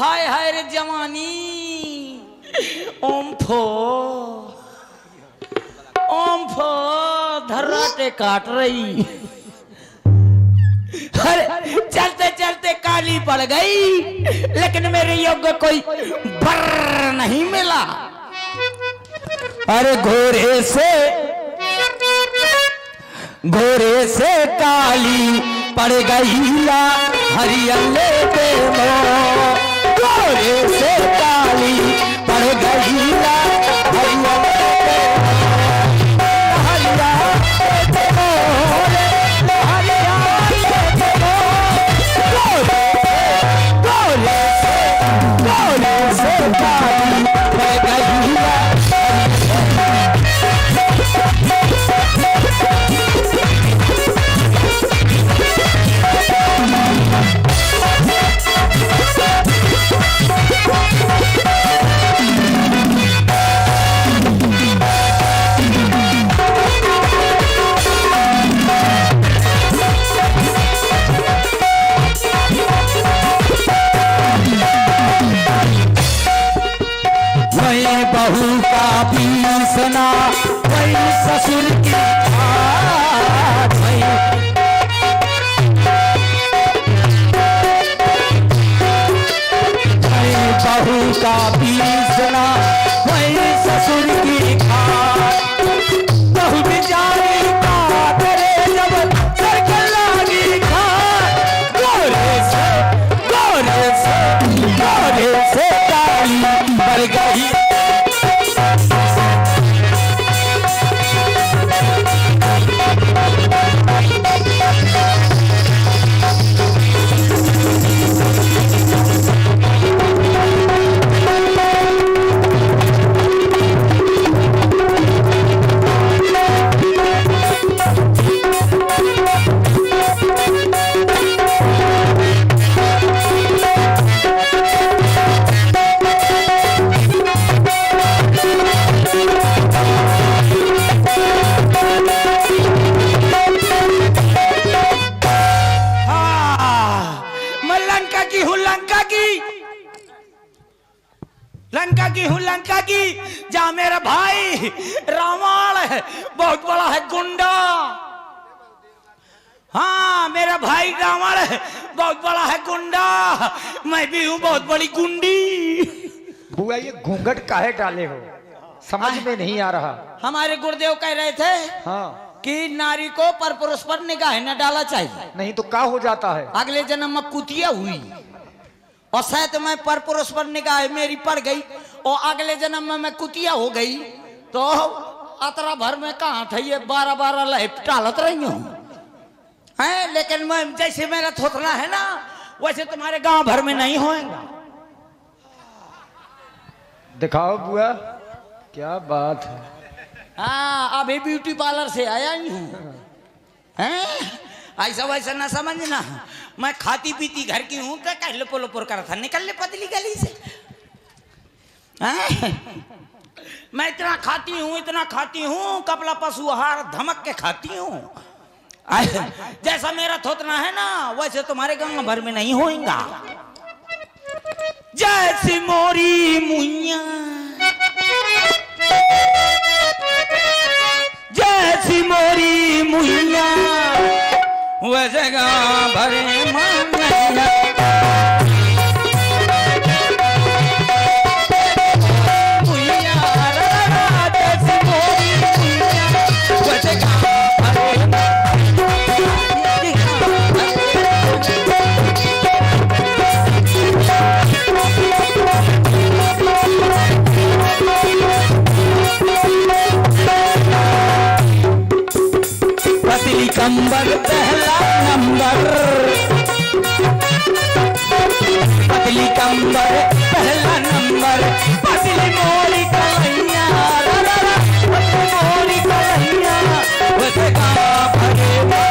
हाय हाय रे जवानी। ओम फो धर्राटे काट रही। अरे चलते चलते काली पड़ गई, लेकिन मेरे योग्य कोई बर नहीं मिला। अरे घोरे से काली पड़ गई ला हरियले पे मोह। घोरे से काली पड़ गई ला हरियले पे मोह। हरियले पे मोह, हरियले पे मोह। घोरे से काली पड़ गई ला। बहू का पीसना वही ससुर की बात। बहू का पीसना वही ससुर की खाट। बहू बेचारी का करे जब सरकल लागी खाट। गोरे से काली मर गई। लंका की जहां मेरा भाई रावण है, बहुत बड़ा है गुंडा। हाँ, मेरा भाई रावण है, बहुत बड़ा है गुंडा। मैं भी हूँ बहुत बड़ी गुंडी। बुआ ये घूंघट काहे डाले हो, समझ में नहीं आ रहा। हमारे गुरुदेव कह रहे थे हाँ कि नारी को पर पुरुष पर निगाह न डाला चाहिए, नहीं तो क्या हो जाता है। अगले जन्म में कुतिया हुई और शायद मैं पर पुरुष पर निगाह मेरी पड़ गई और अगले जन्म में मैं कुतिया हो गई तो अतरा भर में कहाँ थे ये 12-12 लाइफ टालत रही हूँ। लेकिन मैं जैसे मेरा थोथना है ना वैसे तुम्हारे गांव भर में नहीं होएगा। दिखाओ बुआ, क्या बात है। हाँ, अभी ब्यूटी पार्लर से आया ही हूँ। ऐसा वैसा ना समझना, मैं खाती पीती घर की हूँ तो कह लोपुर लोपुर कर था निकल ले पतली गली से। मैं इतना खाती हूँ कपड़ा पशु आहार धमक के खाती हूँ। जैसा मेरा थोतना है ना वैसे तुम्हारे गांव भर में नहीं होएगा। जैसी मोरी मुइया, जैसी मोरी मुइया वैसे गांव भर में कंबर पहला नंबर, पतली कंबर पहला नंबर, पतली मोरी कलैया, पतली मोरी कलैया वैसे गाँव भरे में।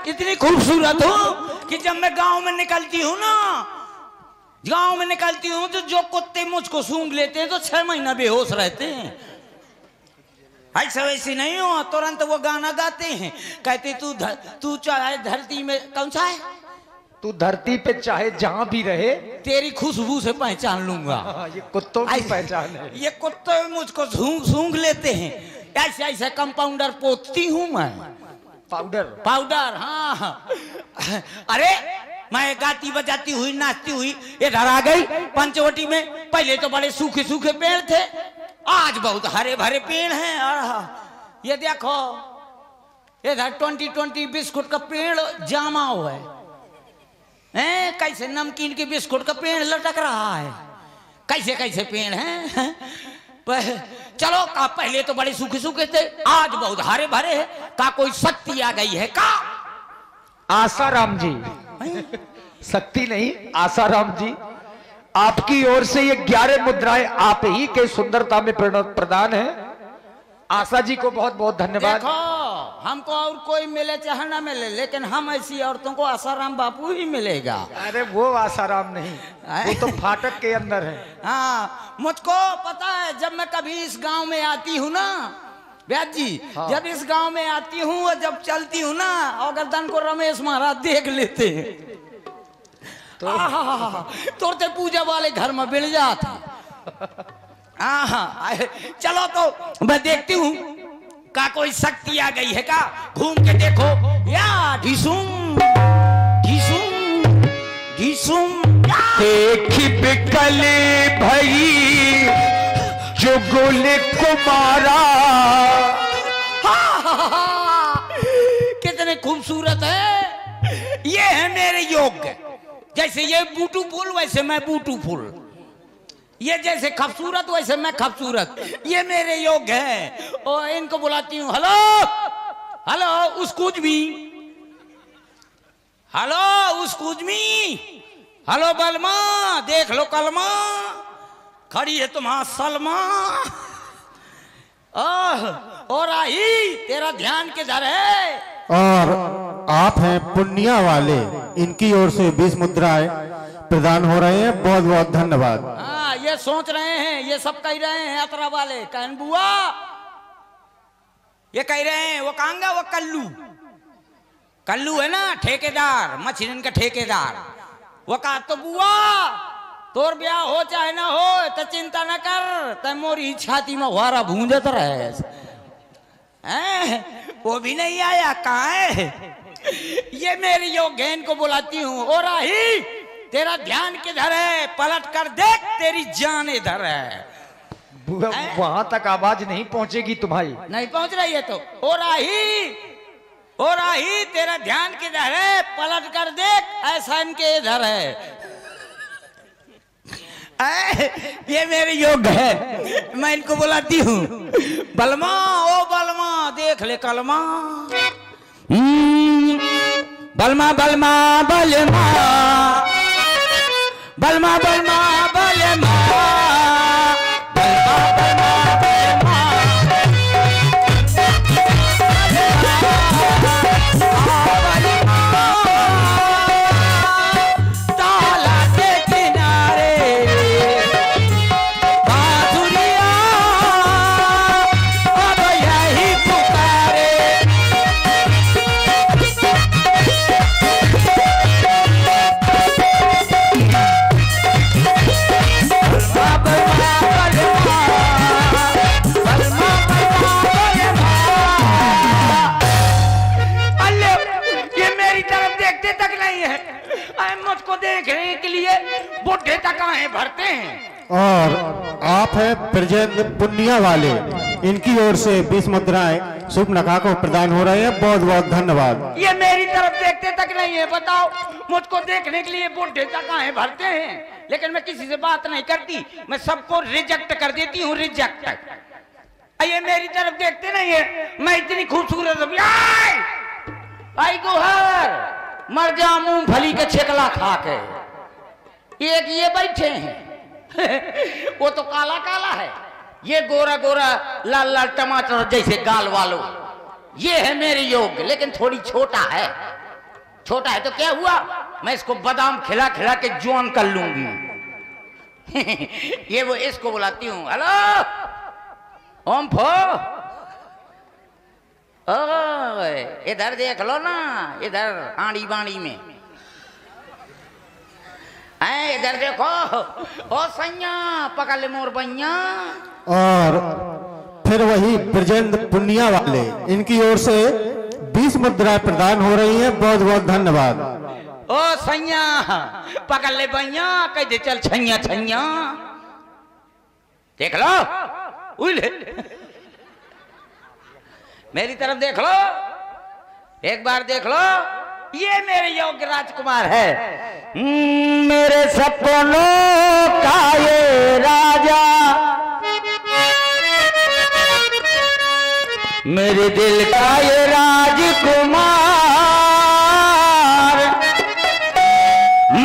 इतनी खूबसूरत हूँ कि जब मैं गांव में निकलती हूँ ना, गांव में निकलती हूँ तो जो कुत्ते मुझको सूंघ लेते हैं तो 6 महीना बेहोश रहते हैं। ऐसा वैसी नहीं हो, तुरंत वो गाना गाते हैं, कहते तू चाहे धरती में, कौन सा है, तू धरती पे चाहे जहां भी रहे तेरी खुशबू से पहचान लूंगा। ये कुत्तों की पहचान है। ये कुत्ते मुझको सूंघ लेते हैं। ऐसे ऐसे कंपाउंडर पोतती हूँ मैं। पाउडर हाँ। अरे मैं गाती बजाती हुई नाचती हुई इधर आ गई पंचवटी में। पहले तो बड़े सूखे सूखे पेड़ थे, आज बहुत हरे भरे पेड़ हैं। और ये देखो इधर 2020 बिस्कुट का पेड़ जामा हुआ है, कैसे नमकीन के बिस्कुट का पेड़ लटक रहा है, कैसे कैसे पेड़ हैं। चलो का पहले तो बड़े सूखे सूखे थे, आज बहुत हरे भरे हैं। का कोई शक्ति आ गई है का? आसाराम जी, शक्ति नहीं आसाराम जी, आपकी ओर से ये 11 मुद्राएं आप ही के सुंदरता में प्रदान है। आशा जी को बहुत बहुत धन्यवाद। देखो हमको और कोई मिले चाहे ना मिले, लेकिन हम ऐसी औरतों को आसाराम बापू ही मिलेगा। अरे वो आसाराम नहीं, वो तो फाटक के अंदर है। हाँ मुझको पता है, जब मैं कभी इस गांव में आती हूँ ना व्यास जी, हाँ। जब इस गांव में आती हूँ और जब चलती हूँ ना, और गर्दन को रमेश महाराज देख लेते हैं तो पूजा वाले घर में बिड़ जाता। चलो तो मैं देखती हूँ का कोई शक्ति आ गई है का। घूम के देखो या ढिसुम ढिसुम ढिसुम। देखी बिकले भई जुगुल कुमारा। कितने खूबसूरत है। ये है मेरे योग्य, जैसे ये बूटू फूल वैसे मैं बूटू फूल, ये जैसे खूबसूरत वैसे मैं खूबसूरत, ये मेरे योग्य है। और इनको बुलाती हूँ, हेलो हेलो उसकुज मी, हेलो उसकुज मी, हेलो बलमा, देख लो कलमा, खड़ी है तुम्हारा सलमा। और आई तेरा ध्यान किधर है? और आप हैं पुण्या वाले, इनकी ओर से 20 मुद्राएं प्रदान हो रहे हैं। बहुत बहुत धन्यवाद। हाँ ये सोच रहे हैं, ये सब कह रहे हैं यात्रा वाले, कहन बुआ ये कह रहे हैं वो कांगा वो कल्लू, कल्लू है ना ठेकेदार, मछलिन का ठेकेदार। वो कहा तो बुआ तोर ब्याह हो चाहे ना हो तो चिंता न कर, तो मोरी छाती में वारा भूंजत रहे। वो भी नहीं आया, कहाँ है? ये मेरी योगेन को बुलाती हूँ, और राही तेरा ध्यान किधर है? पलट कर देख तेरी जान इधर है। वहां तक आवाज नहीं पहुंचेगी तुम्हारी। नहीं पहुंच रही है तो ओ राही तेरा ध्यान किधर है? पलट कर देख ऐसा इनके इधर है। ये मेरे योग है, मैं इनको बुलाती हूँ, बलमा ओ बलमा देख ले कलमा। बलमा बलमा बलमा बलमा बलमा बलमा मुझको देखने के लिए बुढ़े तक आए भरते हैं। और आप हैं ब्रजेंद्र पुण्या वाले, इनकी ओर से 20 मुद्राएं शुभ नखा को प्रदान हो रहे हैं। बहुत बहुत धन्यवाद। ये मेरी तरफ देखते तक नहीं है, बताओ मुझको देखने के लिए बुढ़े तक आए भरते हैं, लेकिन मैं किसी से बात नहीं करती, मैं सबको रिजेक्ट कर देती हूँ, रिजेक्ट। ये मेरी तरफ देखते नहीं है, मैं इतनी खूबसूरत आई गुहर मर जा मूंगफली के छिकला खा के। एक ये बैठे हैं वो तो काला काला है, ये गोरा गोरा लाल लाल टमाटर जैसे गाल वालों। ये है मेरे योग, लेकिन थोड़ी छोटा है। छोटा है तो क्या हुआ, मैं इसको बादाम खिला खिला के जवान कर लूंगी। ये वो इसको बुलाती हूँ, हेलो ओम फो, इधर देख लो ना, इधर आड़ी बाड़ी में इधर देखो, ओ सैया पकड़ ले मोर बैया। और फिर वही ब्रजेंद्र पुनिया वाले, इनकी ओर से 20 मुद्राएं प्रदान हो रही हैं। बहुत बहुत धन्यवाद। ओ सैया पकड़ ले बैया, कह दे चल छैया छैया, देख लो उले मेरी तरफ देख लो, एक बार देख लो, ये मेरे योग्य राजकुमार है। मेरे सपनों का ये राजा, मेरे दिल का ये राजकुमार,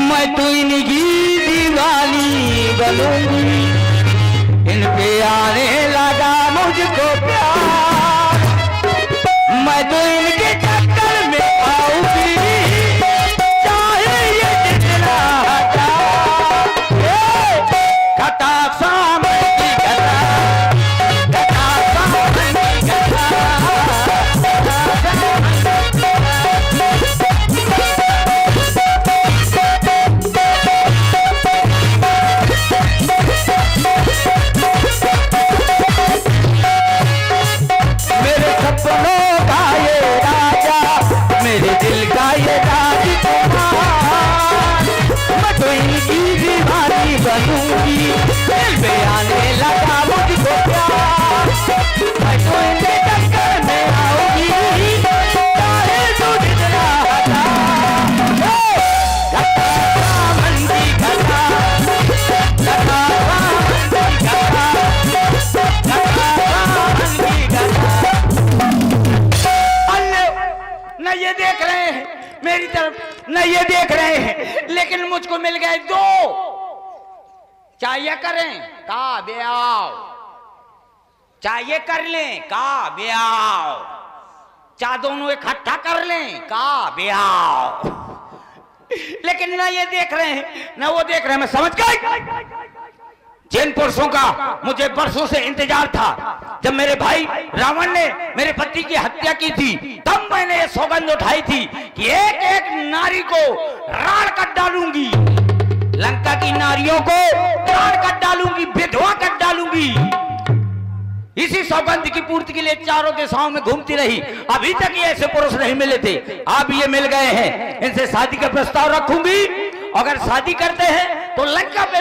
मैं तो इनकी दीवानी बनूंगी, इन पे आने लगा मुझको प्यार, मैं तो इनके चक्कर में आऊंगी, चाहे ये जितना घटा सामने की घटा, घटा सामने की घटा। मेरे सपनों का ये राजा, मेरे दिल का ये राजकुमार, मैं तो इनकी दीवानी बनूंगी, दिल पे आने लगा मुझको प्यार, मैं तो इनके चक्कर में आऊंगी, चाहे तू जितना हटा, घटा सावन की घटा, घटा सावन की घटा, घटा सावन की घटा। न ये देख रहे हैं मेरी तरफ, न ये देख रहे हैं, लेकिन मुझको मिल गए दो। चाहिए करें का ब्याह, चाहिए कर लें का ब्याह, चाहे दोनों इकट्ठा कर लें का ब्याह, लेकिन ना ये देख रहे हैं ना वो देख रहे हैं। मैं समझ गई जिन पुरुषों का मुझे बरसों से इंतजार था, जब मेरे भाई रावण ने मेरे पति की हत्या की थी, तब मैंने ये सौगंध उठाई थी कि एक एक नारी को राड़ कर डालूंगी, लंका की नारियों को राड़ कर डालूंगी, विधवा कर डालूंगी। इसी सौगंध की पूर्ति के लिए चारों दिशाओं में घूमती रही, अभी तक ये ऐसे पुरुष नहीं मिले थे, अब ये मिल गए हैं। इनसे शादी का प्रस्ताव रखूंगी, अगर शादी करते हैं तो लंका पे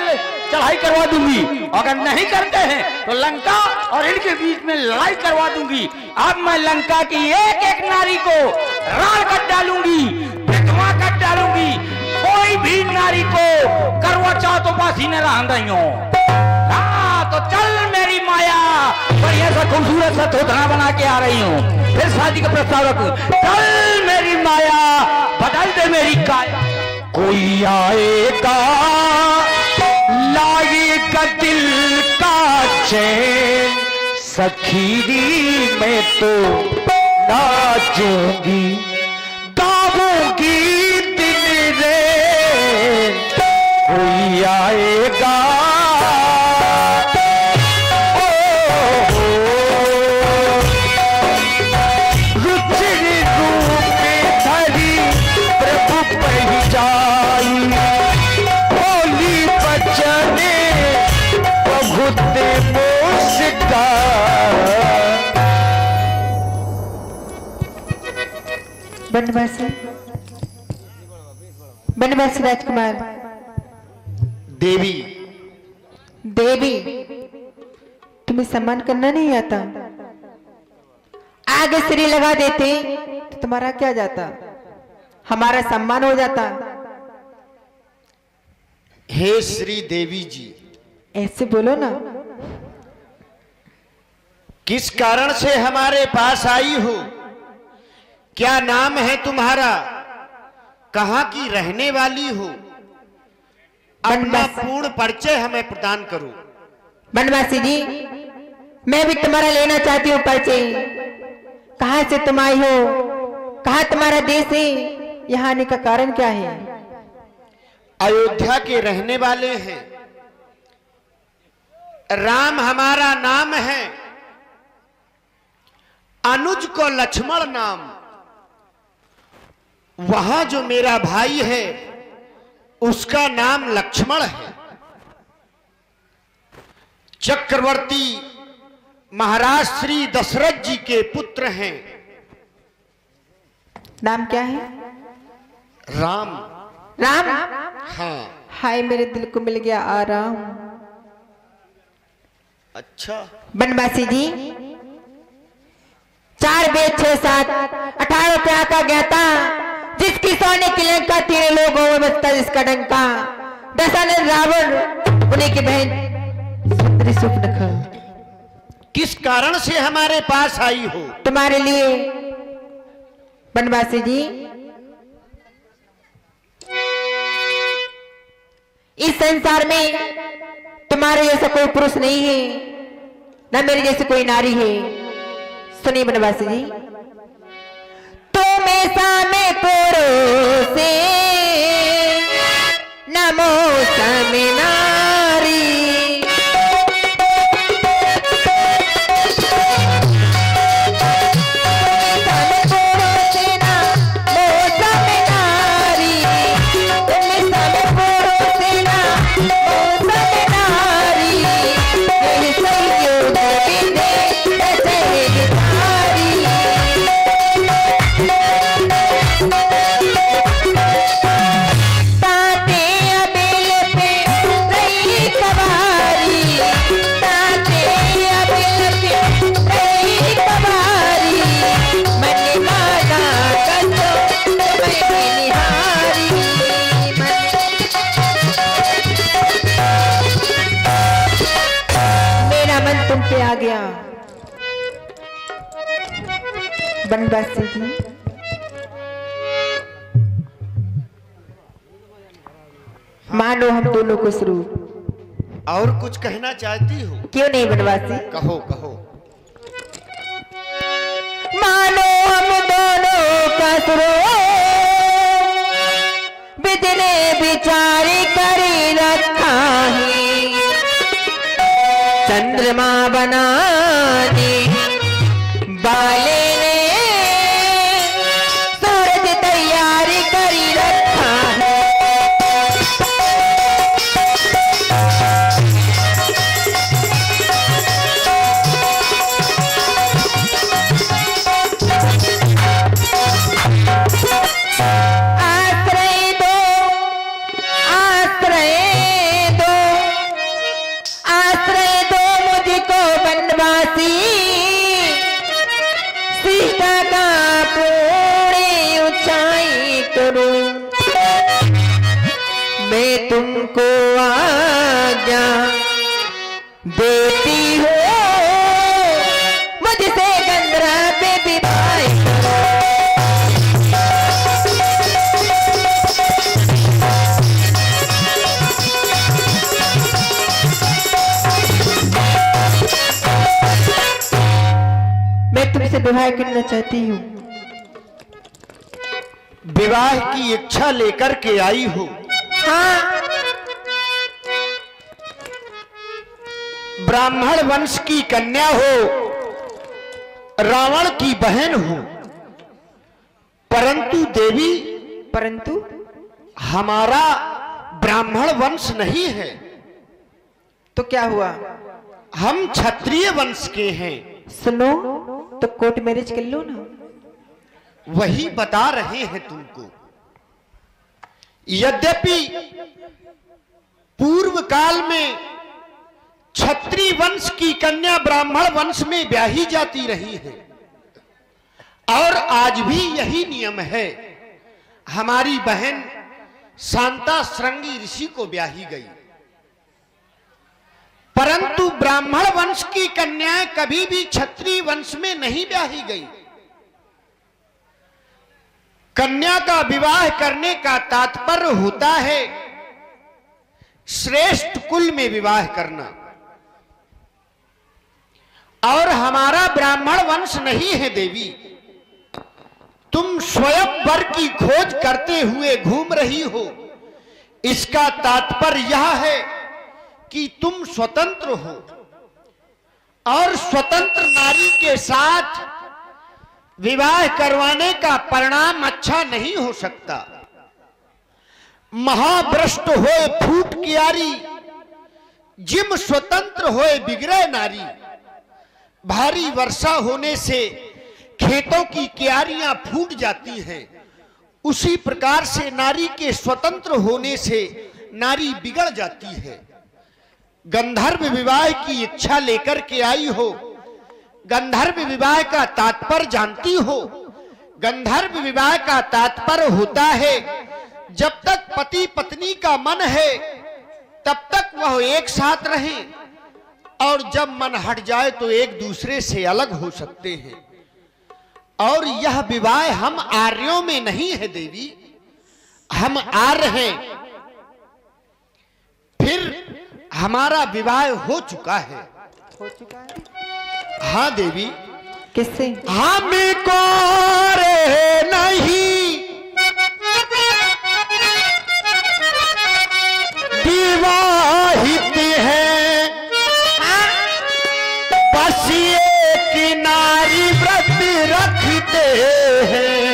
चढ़ाई करवा दूंगी, अगर नहीं करते हैं तो लंका और इनके बीच में लड़ाई करवा दूंगी। अब मैं लंका की एक एक नारी को राड़ कर डालूंगी, विधवा कर डालूंगी, कोई भी नारी को करवा चौथ तो पास ही न रह रही हो। तो चल मेरी माया, बढ़िया सा खूबसूरत सा थोथना बना के आ रही हूँ, फिर शादी का प्रस्ताव रखूं। चल मेरी माया, बदल दे मेरी काया। कोई आएगा लाएगा दिल का चैन, सखीरी में तो नाचूंगी, गाऊंगी दिन रे। कोई आएगा बनवासी, बनवासी राजकुमार। देवी, देवी, तुम्हें सम्मान करना नहीं आता? आगे सिरे लगा देते तो तुम्हारा क्या जाता, हमारा सम्मान हो जाता। हे श्री देवी जी, ऐसे बोलो ना। किस कारण से हमारे पास आई हो? क्या नाम है तुम्हारा? कहाँ की रहने वाली हो? अपना पूर्ण परिचय हमें प्रदान करो। बनवासी जी, मैं भी तुम्हारा लेना चाहती हूँ परिचय। कहाँ से तुम आई हो? कहाँ तुम्हारा देश है? यहाँ आने का कारण क्या है? अयोध्या के रहने वाले हैं। राम हमारा नाम है, अनुज को लक्ष्मण नाम। वहां जो मेरा भाई है उसका नाम लक्ष्मण है। चक्रवर्ती महाराज श्री दशरथ जी के पुत्र हैं। नाम क्या है? राम। राम? हाँ। हाय, मेरे दिल को मिल गया आराम। अच्छा। बनवासी जी, 4 वेद 6 7 18 रुपया का ज्ञाता, जिसकी सोने की लंका 3 लोगों में बचता जिसका डंका, दशानन रावण उन्हीं की बहन सुंदरी सुपनखा। किस कारण से हमारे पास आई हो? तुम्हारे लिए बनवासी जी, इस संसार में तुम्हारे जैसा कोई पुरुष नहीं है, न मेरे जैसे कोई नारी है। सुनिए बनवासी जी, तुम्हें सामे पुरुषे नमो सामे नारी। आ गया बनवासी जी, मानो हम दोनों को स्वरूप। और कुछ कहना चाहती हो? क्यों नहीं बनवासी, कहो कहो। मानो हम दोनों का स्वरूप, बिजने विचार करी रखा है, चंद्रमा बनाने वाले ने सूरज तैयारी करी रखा है। आश्रय दो, आश्रय दो, आश्रय दो मुझको बनवासी, सीता का पूरी ऊंचाई करूं, मैं तुमको आज्ञा देती हूँ, मुझसे गंधरा पे विवाह करो। मैं तुमसे विवाह करना चाहती हूँ। विवाह की इच्छा लेकर के आई हो? हाँ, ब्राह्मण वंश की कन्या हो, रावण की बहन हो, परंतु देवी, परंतु हमारा ब्राह्मण वंश नहीं है। तो क्या हुआ? हम क्षत्रिय वंश के हैं। सुनो, तो कोर्ट मैरिज कर लो ना। वही बता रहे हैं तुमको। यद्यपि पूर्व काल में क्षत्रिय वंश की कन्या ब्राह्मण वंश में ब्याही जाती रही है, और आज भी यही नियम है। हमारी बहन शांता श्रृंगी ऋषि को ब्याही गई, परंतु ब्राह्मण वंश की कन्याएं कभी भी क्षत्रिय वंश में नहीं ब्याही गई। कन्या का विवाह करने का तात्पर्य होता है श्रेष्ठ कुल में विवाह करना, और हमारा ब्राह्मण वंश नहीं है देवी। तुम स्वयं वर की खोज करते हुए घूम रही हो, इसका तात्पर्य यह है कि तुम स्वतंत्र हो और स्वतंत्र नारी के साथ विवाह करवाने का परिणाम अच्छा नहीं हो सकता। महाभ्रष्ट होए फूट कियारी, जिम स्वतंत्र होए बिगड़े नारी। भारी वर्षा होने से खेतों की क्यारियां फूट जाती हैं, उसी प्रकार से नारी के स्वतंत्र होने से नारी बिगड़ जाती है। गंधर्व विवाह की इच्छा लेकर के आई हो, गंधर्व विवाह का तात्पर्य जानती हो। गंधर्व विवाह का तात्पर्य होता है जब तक पति पत्नी का मन है तब तक वह एक साथ रहें, और जब मन हट जाए तो एक दूसरे से अलग हो सकते हैं। और यह विवाह हम आर्यों में नहीं है देवी, हम आर्य हैं, फिर हमारा विवाह हो चुका है। हाँ देवी। किससे? हमको रे नहीं विवाहित है, बस ये किनारी व्रत रखते हैं।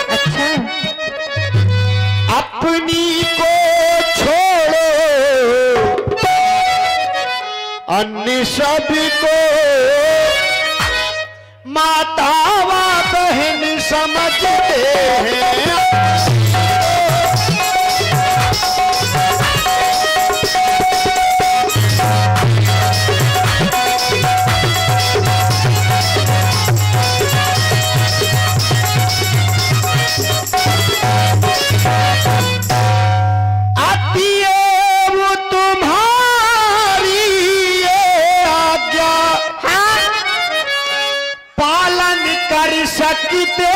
अच्छा, अपनी को छोड़ो अन्य सभी को माता व बहन समझते हैं। सकते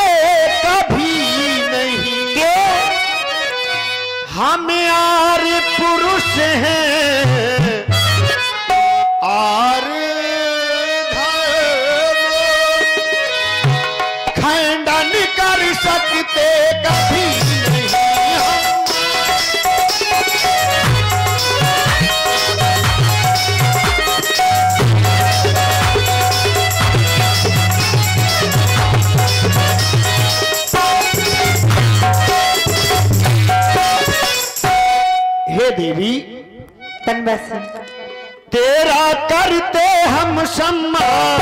कभी नहीं के हम यार पुरुष हैं और खंडन कर सकते कभी नहीं। हे देवी बनवासी, तेरा करते हम सम्मान,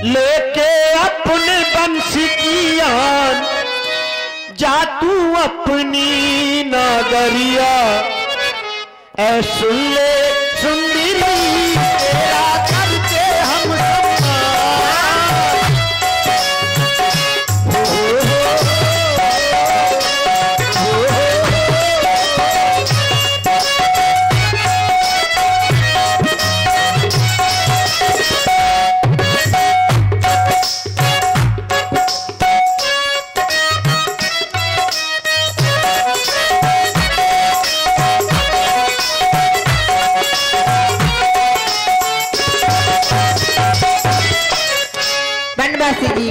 लेके अपने वंश की आन, जा तू अपनी नागरिया ऐ सुन ले सुंदरी। तेरा करते हम जी,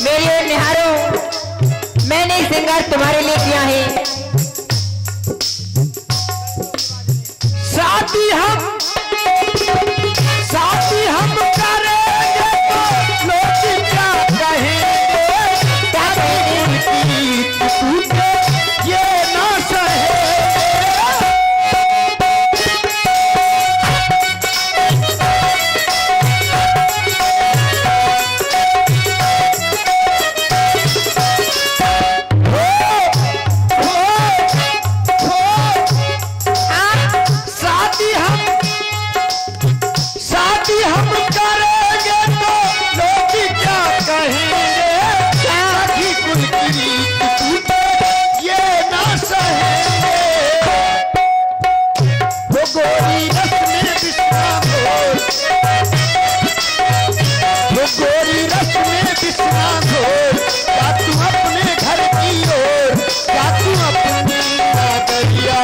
मेरी ओर निहारो, मैंने श्रृंगार तुम्हारे लिए किया है। शादी हम करेंगे तो लोग क्या कहेंगे, ये ना सहे। गोरी रस में बिस्ना घोर, क्या तू अपने घर की ओर, क्या तू अपनी नागरिया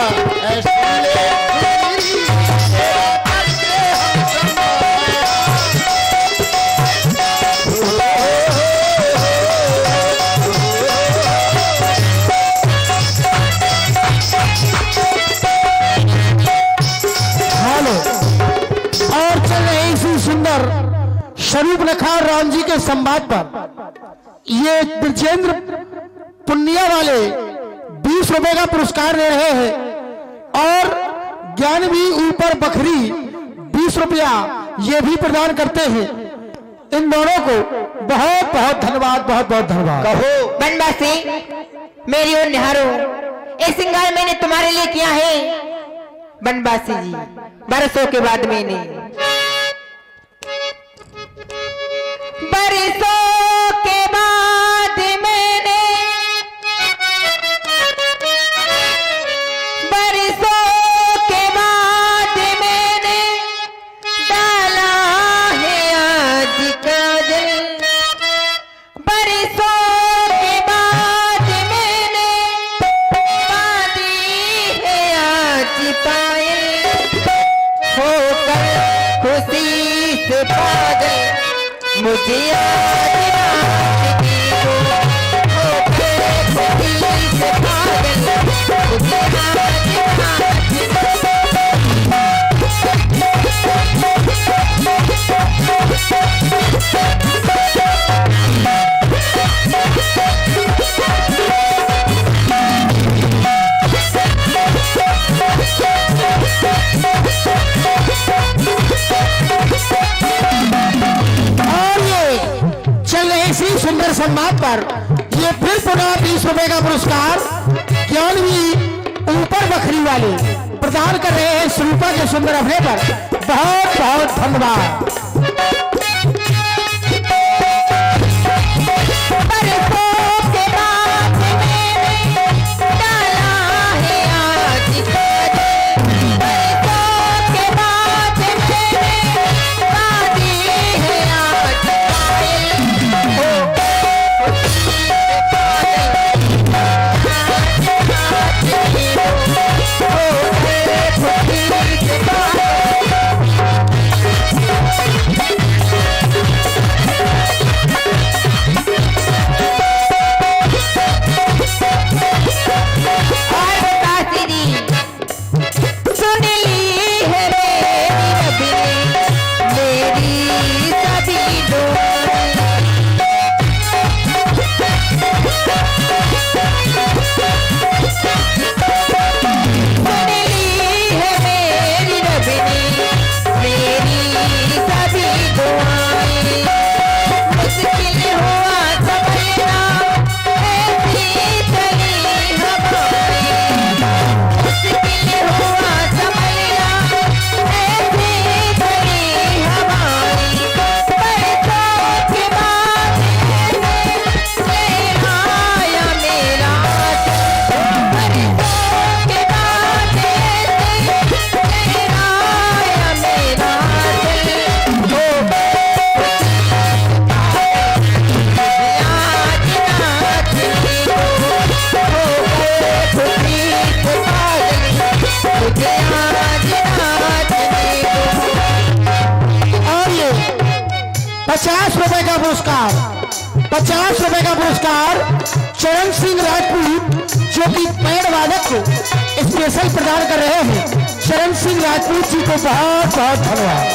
ऐसे ले तेरा करते संवाद पर ये ब्रजेंद्र पुनिया वाले 20 रुपए का पुरस्कार दे रहे हैं और ज्ञानवी ऊपर बखरी 20 रुपया ये भी प्रदान करते हैं। इन दोनों को बहुत बहुत धन्यवाद, बहुत बहुत धन्यवाद। कहो बनवासी मेरी ओर निहारो, ये श्रृंगार मैंने तुम्हारे लिए किया है बनवासी जी, बरसों के बाद मैंने, बरसों के बाद मैंने, बरसों के बाद मैंने डाला है आज काजल, बरसों के बाद मैंने बांधी है आज पायल, होकर खुशी से पागल मुझे आज नाचती हो, होकर खुशी से पागल मुझे आज नाचती और ये चल रहे इसी सुंदर संवाद पर ये फिर पुनः 20 रुपए का पुरस्कार ज्ञानवी ऊपर बखरी वाले प्रदान कर रहे हैं स्वरूपा के सुंदर अभिनय पर। बहुत बहुत धन्यवाद। बरसों के बाद मैंने डाला है आज काजल, बरसों के बाद मैंने बांधी है आज पायल, होकर खुशी से पागल आज नाचती हो, होकर खुशी से पागल और बतासी दी सुन ली है मेरी रब ने मेरी सभी दुआएं, सुन ली है मेरी रब ने मेरी सभी दुआएं, मुश्किल हुआ समझना ऐसी चली हवाएं, मुश्किल हुआ समझना ऐसी चली हवाएं, बरसों के बाद लहराया मेरा दिल, बरसों के बाद लहराया मेरा दिल, हो आज नाचती हो, होकर खुशी से पागल मुझे आज नाचती हो। और ये 50 रुपए का पुरस्कार, 50 रुपए का पुरस्कार चरण सिंह राजपूत जो कि पैड वादक को स्पेशल प्रदान कर रहे हैं। चरण सिंह राजपूत जी को बहुत बहुत धन्यवाद।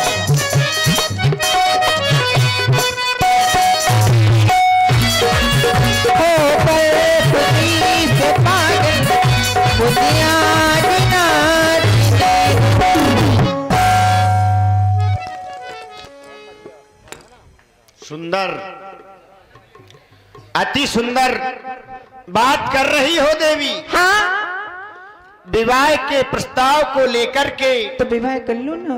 होकर खुशी से पागल मुझे आज नाचती हो। सुंदर, अति सुंदर बात कर रही हो देवी। हाँ विवाह के प्रस्ताव को लेकर के तो विवाह कर लो ना।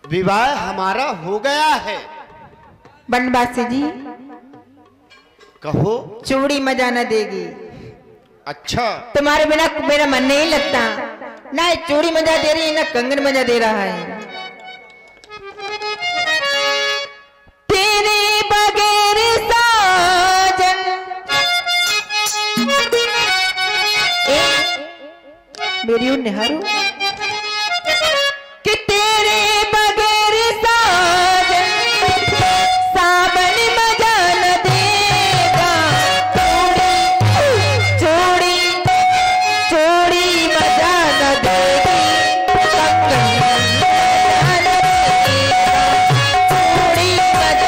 विवाह हमारा हो गया है। बनवासी जी कहो चूड़ी मजा न देगी, अच्छा तुम्हारे बिना मेरा मन नहीं लगता, ना चूड़ी मजा दे रही है ना कंगन मजा दे रहा है। तेरे बगैर साजन मेरी उन निहारो कि तेरे बगैर साजन सावन मजा न देगा, चूड़ी चूड़ी मजा न देगी, कंगन मजा न देगा, चूड़ी मजा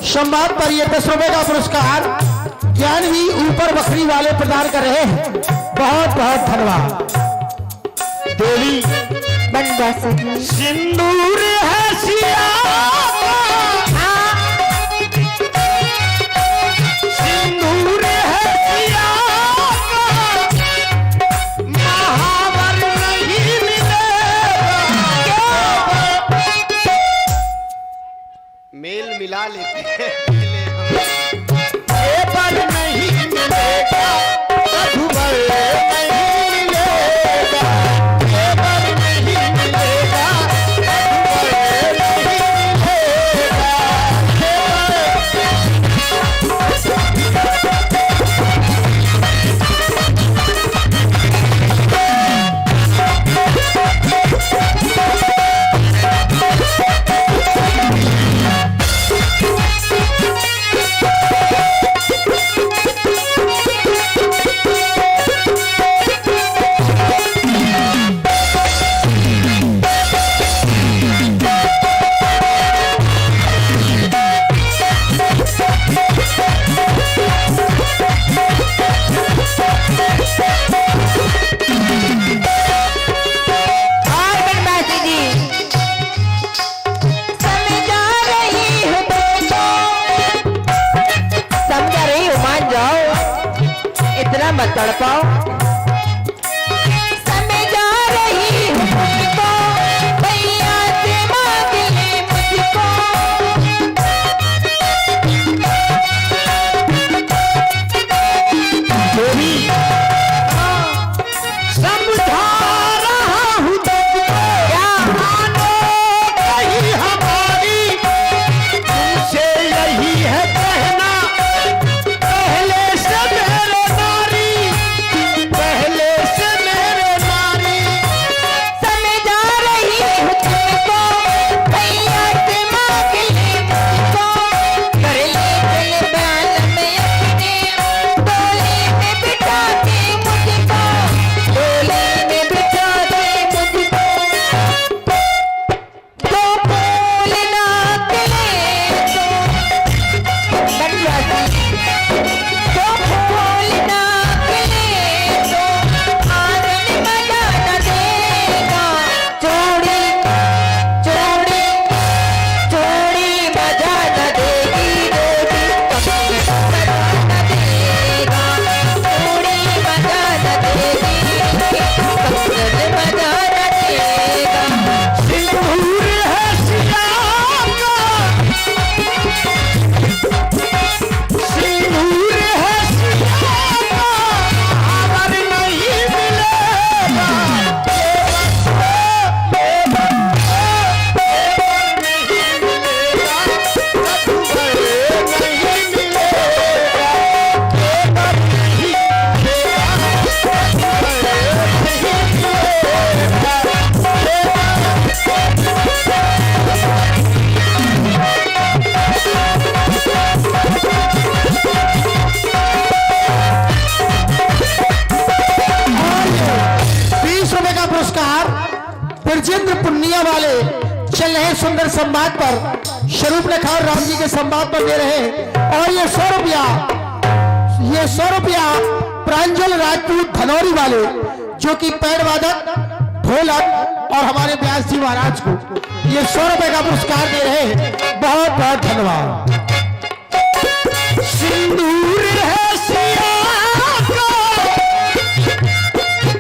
संवाद पर ये 10 रुपए का पुरस्कार ज्ञानवी ऊपर बखरी वाले प्रदान कर रहे हैं। बहुत बहुत धन्यवाद। देवी बनवासी जी सिंदूर है सिया सिंदूर है सिया महावर नहीं मिलेगा। मेल मिला लेते हैं ये पर नहीं मिलेगा मधुबर नहीं मिलेगा ये पर नहीं मिलेगा मधुबर नहीं मत तड़पाओ। समय जा रही हूँ मुझको, भैया से मांग ले मुझको। समझा रहा हूँ तुझको, क्या मानो कहीं हमारी, तुमसे यही है कहना, पहले से मेरे नारी, पहले से मेरे नारी। समय जा रही हूँ तुमको, भैया से मांग ले मुझको। कर ले चल बाल में अपने, डोली में बिठा के मुझको, डोली में बिठा के मुझको। तो फूल ना खिले तो बनवासी, तो फूल ना खिले तो आंगन मजा न देगा। चूड़ी चूड़ी चूड़ी मजा न देगी, देगी मजा न देगा। चूड़ी मजा न देगी, मजा न देगा। सिंदूर है सिया का, सिंदूर है सिया का, आवर नहीं मिलेगा। नहीं मिलेगा, मधुबर नहीं मिलेगा, मधुबर नहीं ₹20 का पुरस्कार ब्रजेंद्र पुनिया वाले चल रहे सुंदर संवाद पर स्वरूप रेखा और राम जी के संवाद पर दे रहे हैं। और ये 100 रुपया प्रांजल राजपूत धनौरी वाले, जो कि पैड वादक ढोलक और हमारे व्यास जी महाराज को ये 100 रुपए का पुरस्कार दे रहे हैं। बहुत बहुत धन्यवाद। सिंदूर है सिया का,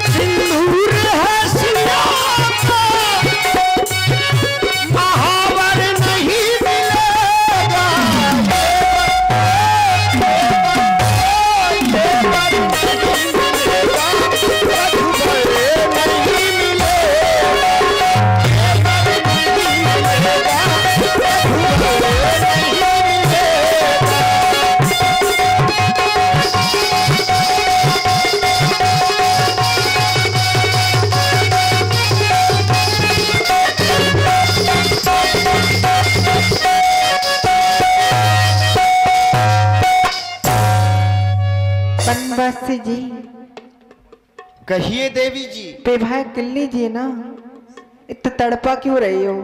सिंदूर है सिया का, महावर नहीं मिलेगा। देवर नहीं मिलेगा, मधुबर नहीं मिलेगा, देवर नहीं मिलेगा, मधुबर नहीं मिलेगा। बनवासी जी कहिए देवी जी। पे भाई कर लीजिए ना, इतना तड़पा क्यों रही हो?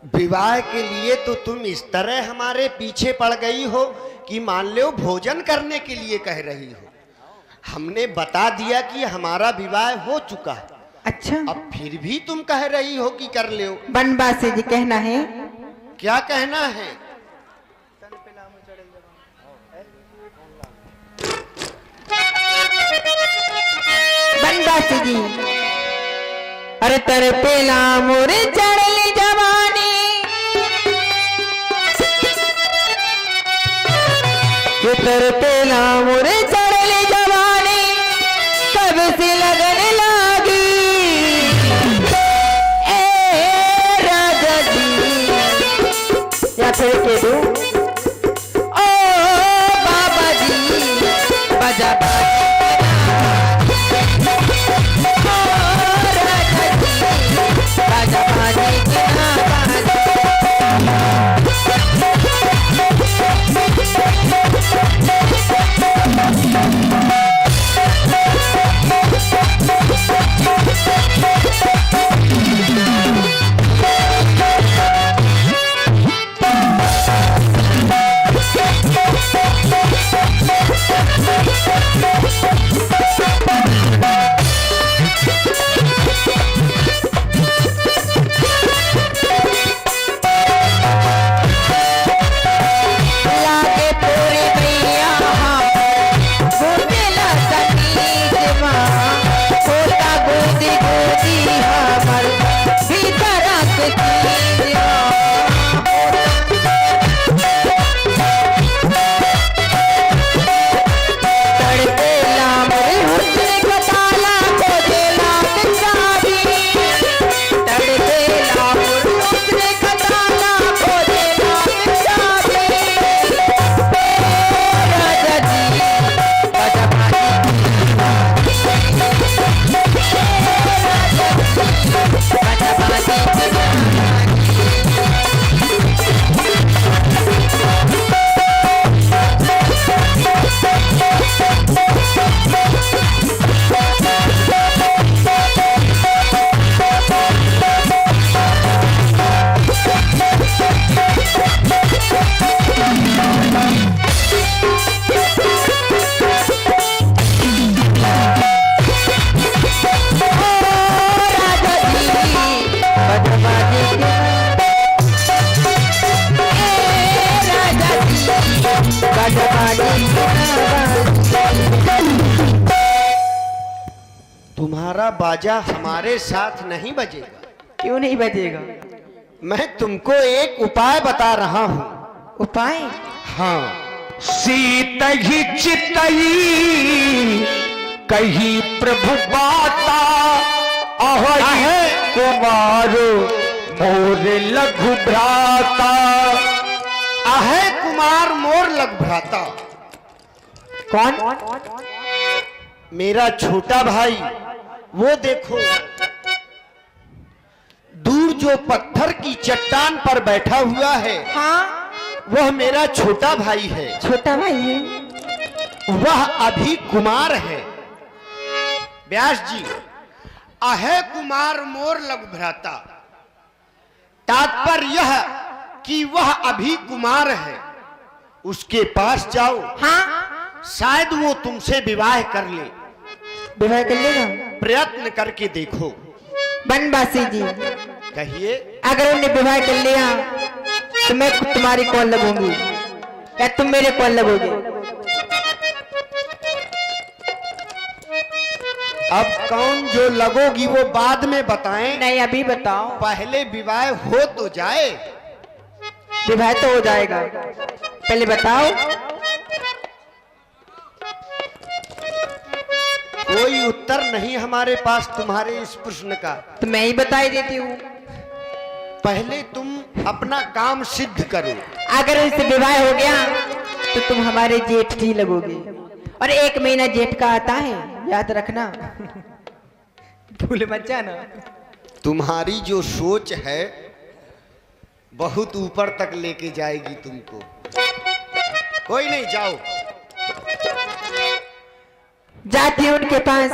विवाह के लिए तो तुम इस तरह हमारे पीछे पड़ गई हो कि मान लो भोजन करने के लिए कह रही हो। हमने बता दिया कि हमारा विवाह हो चुका है, अच्छा, अब फिर भी तुम कह रही हो कि कर लो। बनवासी जी कहना है, क्या कहना है? बनवासी जी, अरे तेरे पेला मोरे चढ़ली जवानी, ये तेरे पेला मोरे चढ़ली जवानी, कब से लगने लगी ए राजा जी, या फिर के दूं ओ बाबा जी, बजा तुम्हारा बाजा हमारे साथ नहीं बजेगा। क्यों नहीं बजेगा? मैं तुमको एक उपाय बता रहा हूँ। उपाय? हाँ। सीत ही चितई कही प्रभु बाता, अहे कुमार मोर लघु भ्राता। आहे कुमार मोर लघु भ्राता। कौन? मेरा छोटा भाई, वो देखो दूर जो पत्थर की चट्टान पर बैठा हुआ है, हाँ, वह मेरा छोटा भाई है। छोटा भाई है? वह अभी कुमार है। व्यास जी, अहे कुमार मोर लघु भ्राता, तात्पर्य यह कि वह अभी कुमार है, उसके पास जाओ। हाँ, शायद वो तुमसे विवाह कर ले। विवाह कर लेगा? प्रयत्न करके देखो। बनवासी जी, कहिए। अगर उन्हें विवाह कर लिया तो मैं तुम्हारी कौन लगूंगी या तुम मेरे कौन लगोगे? अब कौन जो लगोगी वो बाद में बताएं। नहीं, अभी बताओ। पहले विवाह हो तो जाए। विवाह तो हो जाएगा, पहले बताओ। कोई उत्तर नहीं हमारे पास तुम्हारे इस प्रश्न का। तो मैं ही बता ही देती हूँ। पहले तुम अपना काम सिद्ध करो। अगर इससे विवाह हो गया तो तुम हमारे जेठ जी लगोगे, और 1 महीना जेठ का आता है, याद रखना। भूल मत जाना। तुम्हारी जो सोच है बहुत ऊपर तक लेके जाएगी तुमको। कोई नहीं, जाओ। जाती हूँ उनके पास।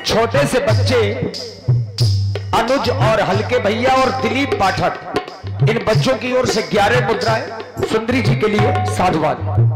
छोटे से बच्चे अनुज और हल्के भैया और दिलीप पाठक, इन बच्चों की ओर से 11 मुद्राएं सुंदरी जी के लिए साधुवाद।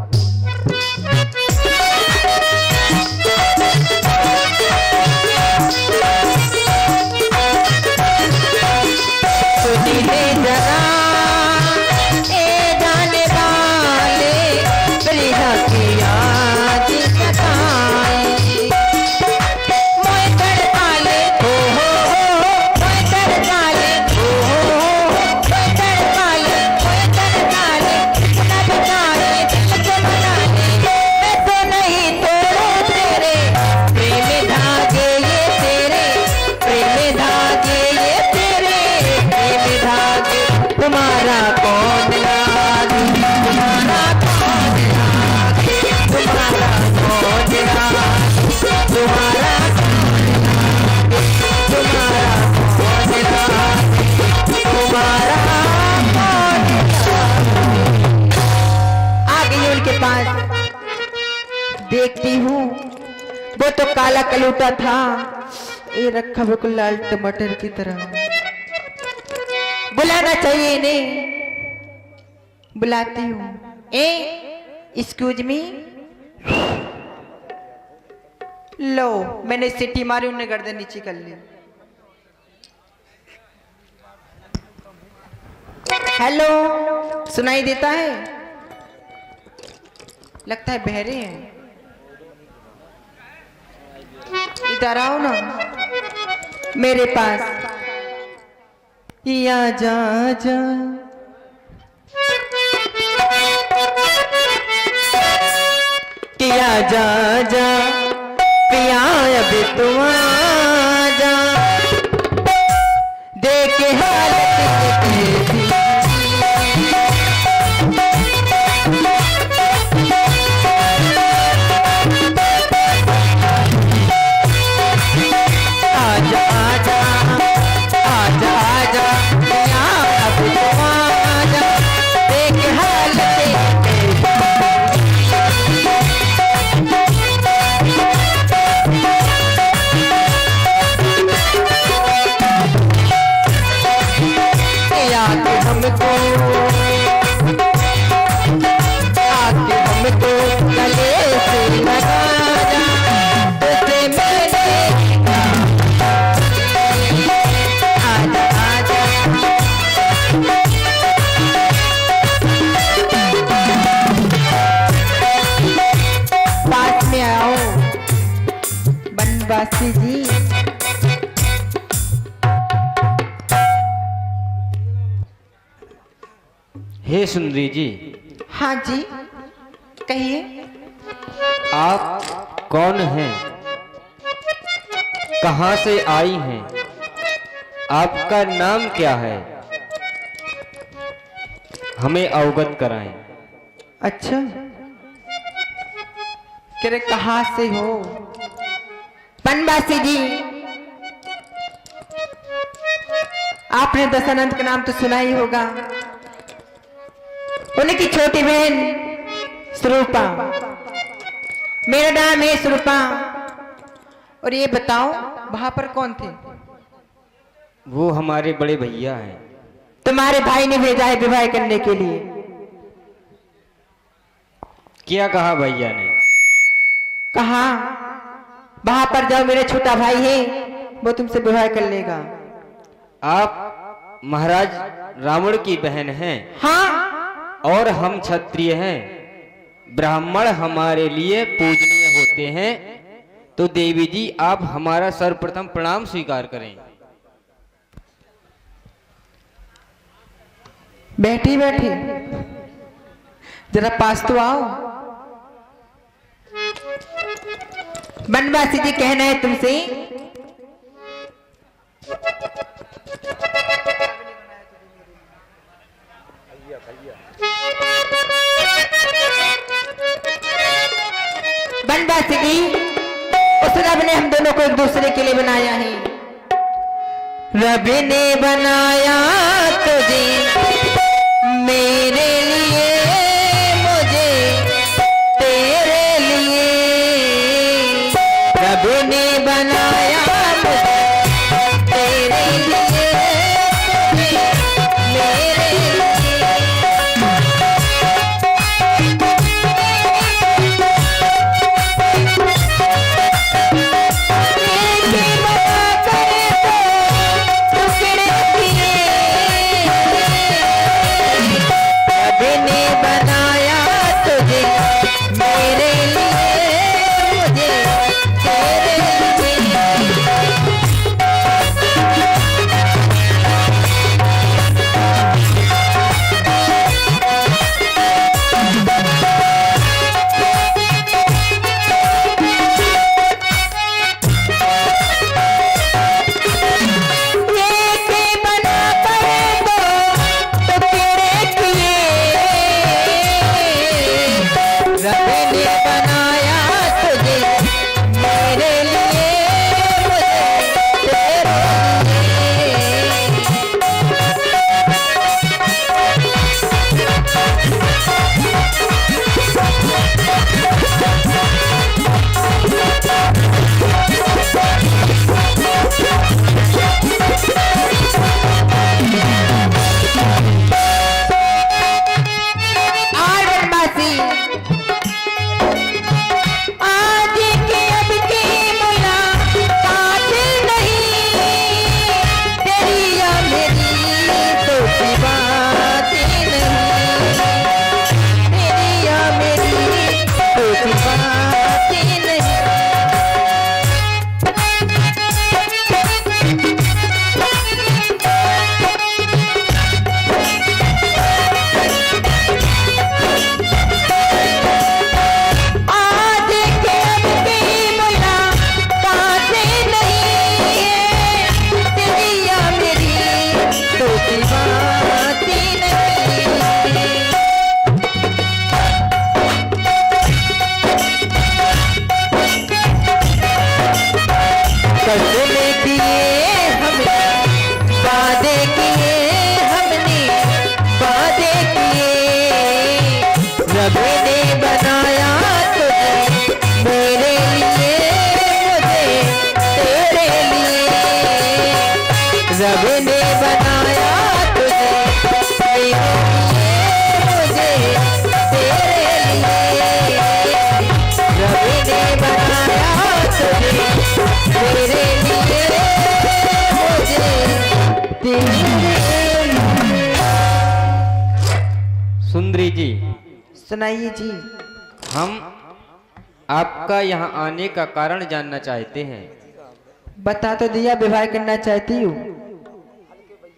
देखती हूँ वो तो काला कलूटा था, ये रखा बिल्कुल लाल टमाटर की तरह। बुलाना चाहिए इन्हें, बुलाती हूँ। Excuse me. लो, मैंने सीटी मारी, उन्हें गर्दन नीचे कर ली। हेलो, सुनाई देता है? लगता है बहरे हैं। इधर आओ ना मेरे पास। या जा जा किया जा जा पिया अभी तुम आ जा, देख हालत कैसी बनवासी जी। हे सुंदरी जी। हाँ जी, कहिए। आप कौन हैं? कहाँ से आई हैं? आपका नाम क्या है? हमें अवगत कराएं। अच्छा, कह रहे कहाँ से हो? बनवासी जी, आपने दशानंद का नाम तो सुना ही होगा। उनकी छोटी बहन स्वरूपा, मेरा नाम है स्वरूपा। और ये बताओ वहां पर कौन थे? वो हमारे बड़े भैया हैं। तुम्हारे भाई ने भेजा है विवाह करने के लिए। क्या कहा भैया ने? कहा वहां पर जाओ, मेरा छोटा भाई है, वो तुमसे विवाह कर लेगा। आप महाराज रावण की बहन हैं? हाँ। और हम क्षत्रिय हैं। ब्राह्मण हमारे लिए पूजनीय होते हैं, तो देवी जी आप हमारा सर्वप्रथम प्रणाम स्वीकार करें। बैठी बैठी जरा पास तो आओ। बनवासी जी, कहना है तुमसे। बनवासी जी, उस रब ने हम दोनों को एक दूसरे के लिए बनाया है। रब ने बनाया तुझे मेरे लिए, मुझे तेरे लिए। रब ने बनाया कसमे किए हमने, वादे किए हमने, वादे किए। रब ने बनाया तुझे मेरे लिए, मुझे तेरे लिए। रब ने बनाया तुझे मेरे लिए, मुझे तेरे लिए। रब ने बनाया तुझे मेरे लिए, मुझे तेरे लिए। सुंदरी जी, सुनाइए जी। हम आपका यहाँ आने का कारण जानना चाहते हैं। बता तो दिया, विवाह करना चाहती हूँ।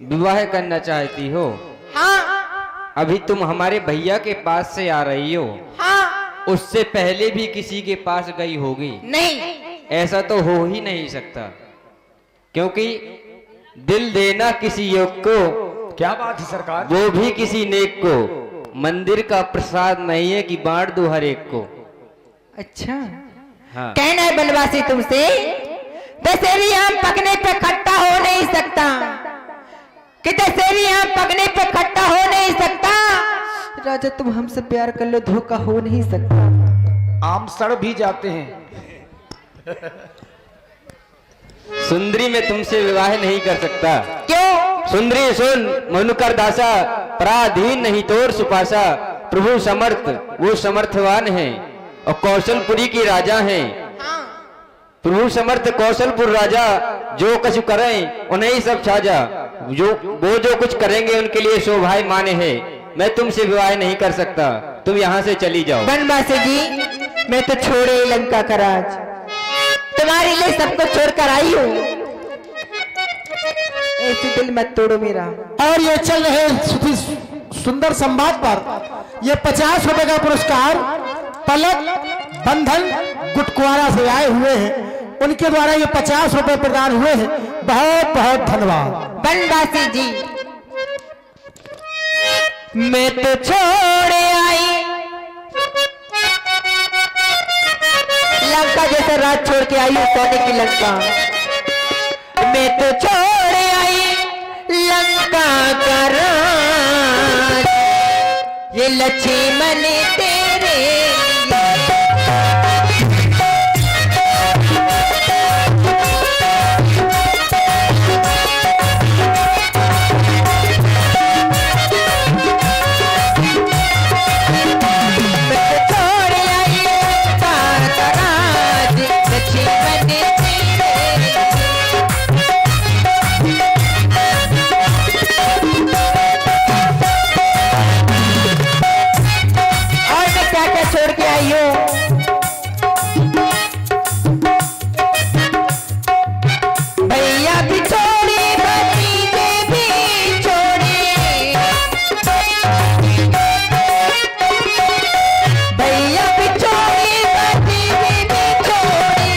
विवाह करना चाहती हो? हाँ अभी तुम हमारे भैया के पास से आ रही हो, हाँ। उससे पहले भी किसी के पास गई होगी। नहीं, ऐसा तो हो ही नहीं सकता, क्योंकि दिल देना किसी योग को, क्या बात है सरकार? वो भी किसी नेक को। मंदिर का प्रसाद नहीं है कि बांट दो हर एक को। अच्छा। हाँ। कहना है बनवासी तुमसे, दशहरी आम पकने पे खट्टा हो नहीं सकता, कि दशहरी आम पकने पे खट्टा हो नहीं सकता। राजा तुम हमसे प्यार कर लो, धोखा हो नहीं सकता। आम सड़ भी जाते हैं। सुंदरी, मैं तुमसे विवाह नहीं कर सकता। क्यों? सुंदरी सुन, मनुकर दासा, पराधीन नहीं तोर सुपासा। प्रभु समर्थ वो समर्थवान है और कौशलपुरी की राजा हैं। प्रभु समर्थ कौशलपुर राजा, जो कुछ करें उन्हें सब साजा। वो जो कुछ करेंगे उनके लिए शोभाय माने है। मैं तुमसे विवाह नहीं कर सकता, तुम यहाँ से चली जाओ। बनवासी जी, मैं तो छोड़े लंका का राज, तुम्हारे लिए सबको छोड़कर आई हूँ। ऐसे दिल मत तोड़ो मेरा। और ये चल रहे सुंदर संवाद पर ये 50 रुपए का पुरस्कार पलक बंधन गुटकुआरा से आए हुए हैं, उनके द्वारा ये 50 रुपए प्रदान हुए हैं। बहुत बहुत धन्यवाद। बनवासी जी, मैं तो छोड़े आई लंका जैसा राज छोड़ के आई हूँ, सोने की लंका। मैं तो छोड़े आई लंका का राज, ये लक्ष्मण तेरे लिए। छोड़ के आई हो भैया भी छोड़ी, भतीजे भी छोड़ी, भैया भी छोड़ी, भतीजे भी छोड़ी।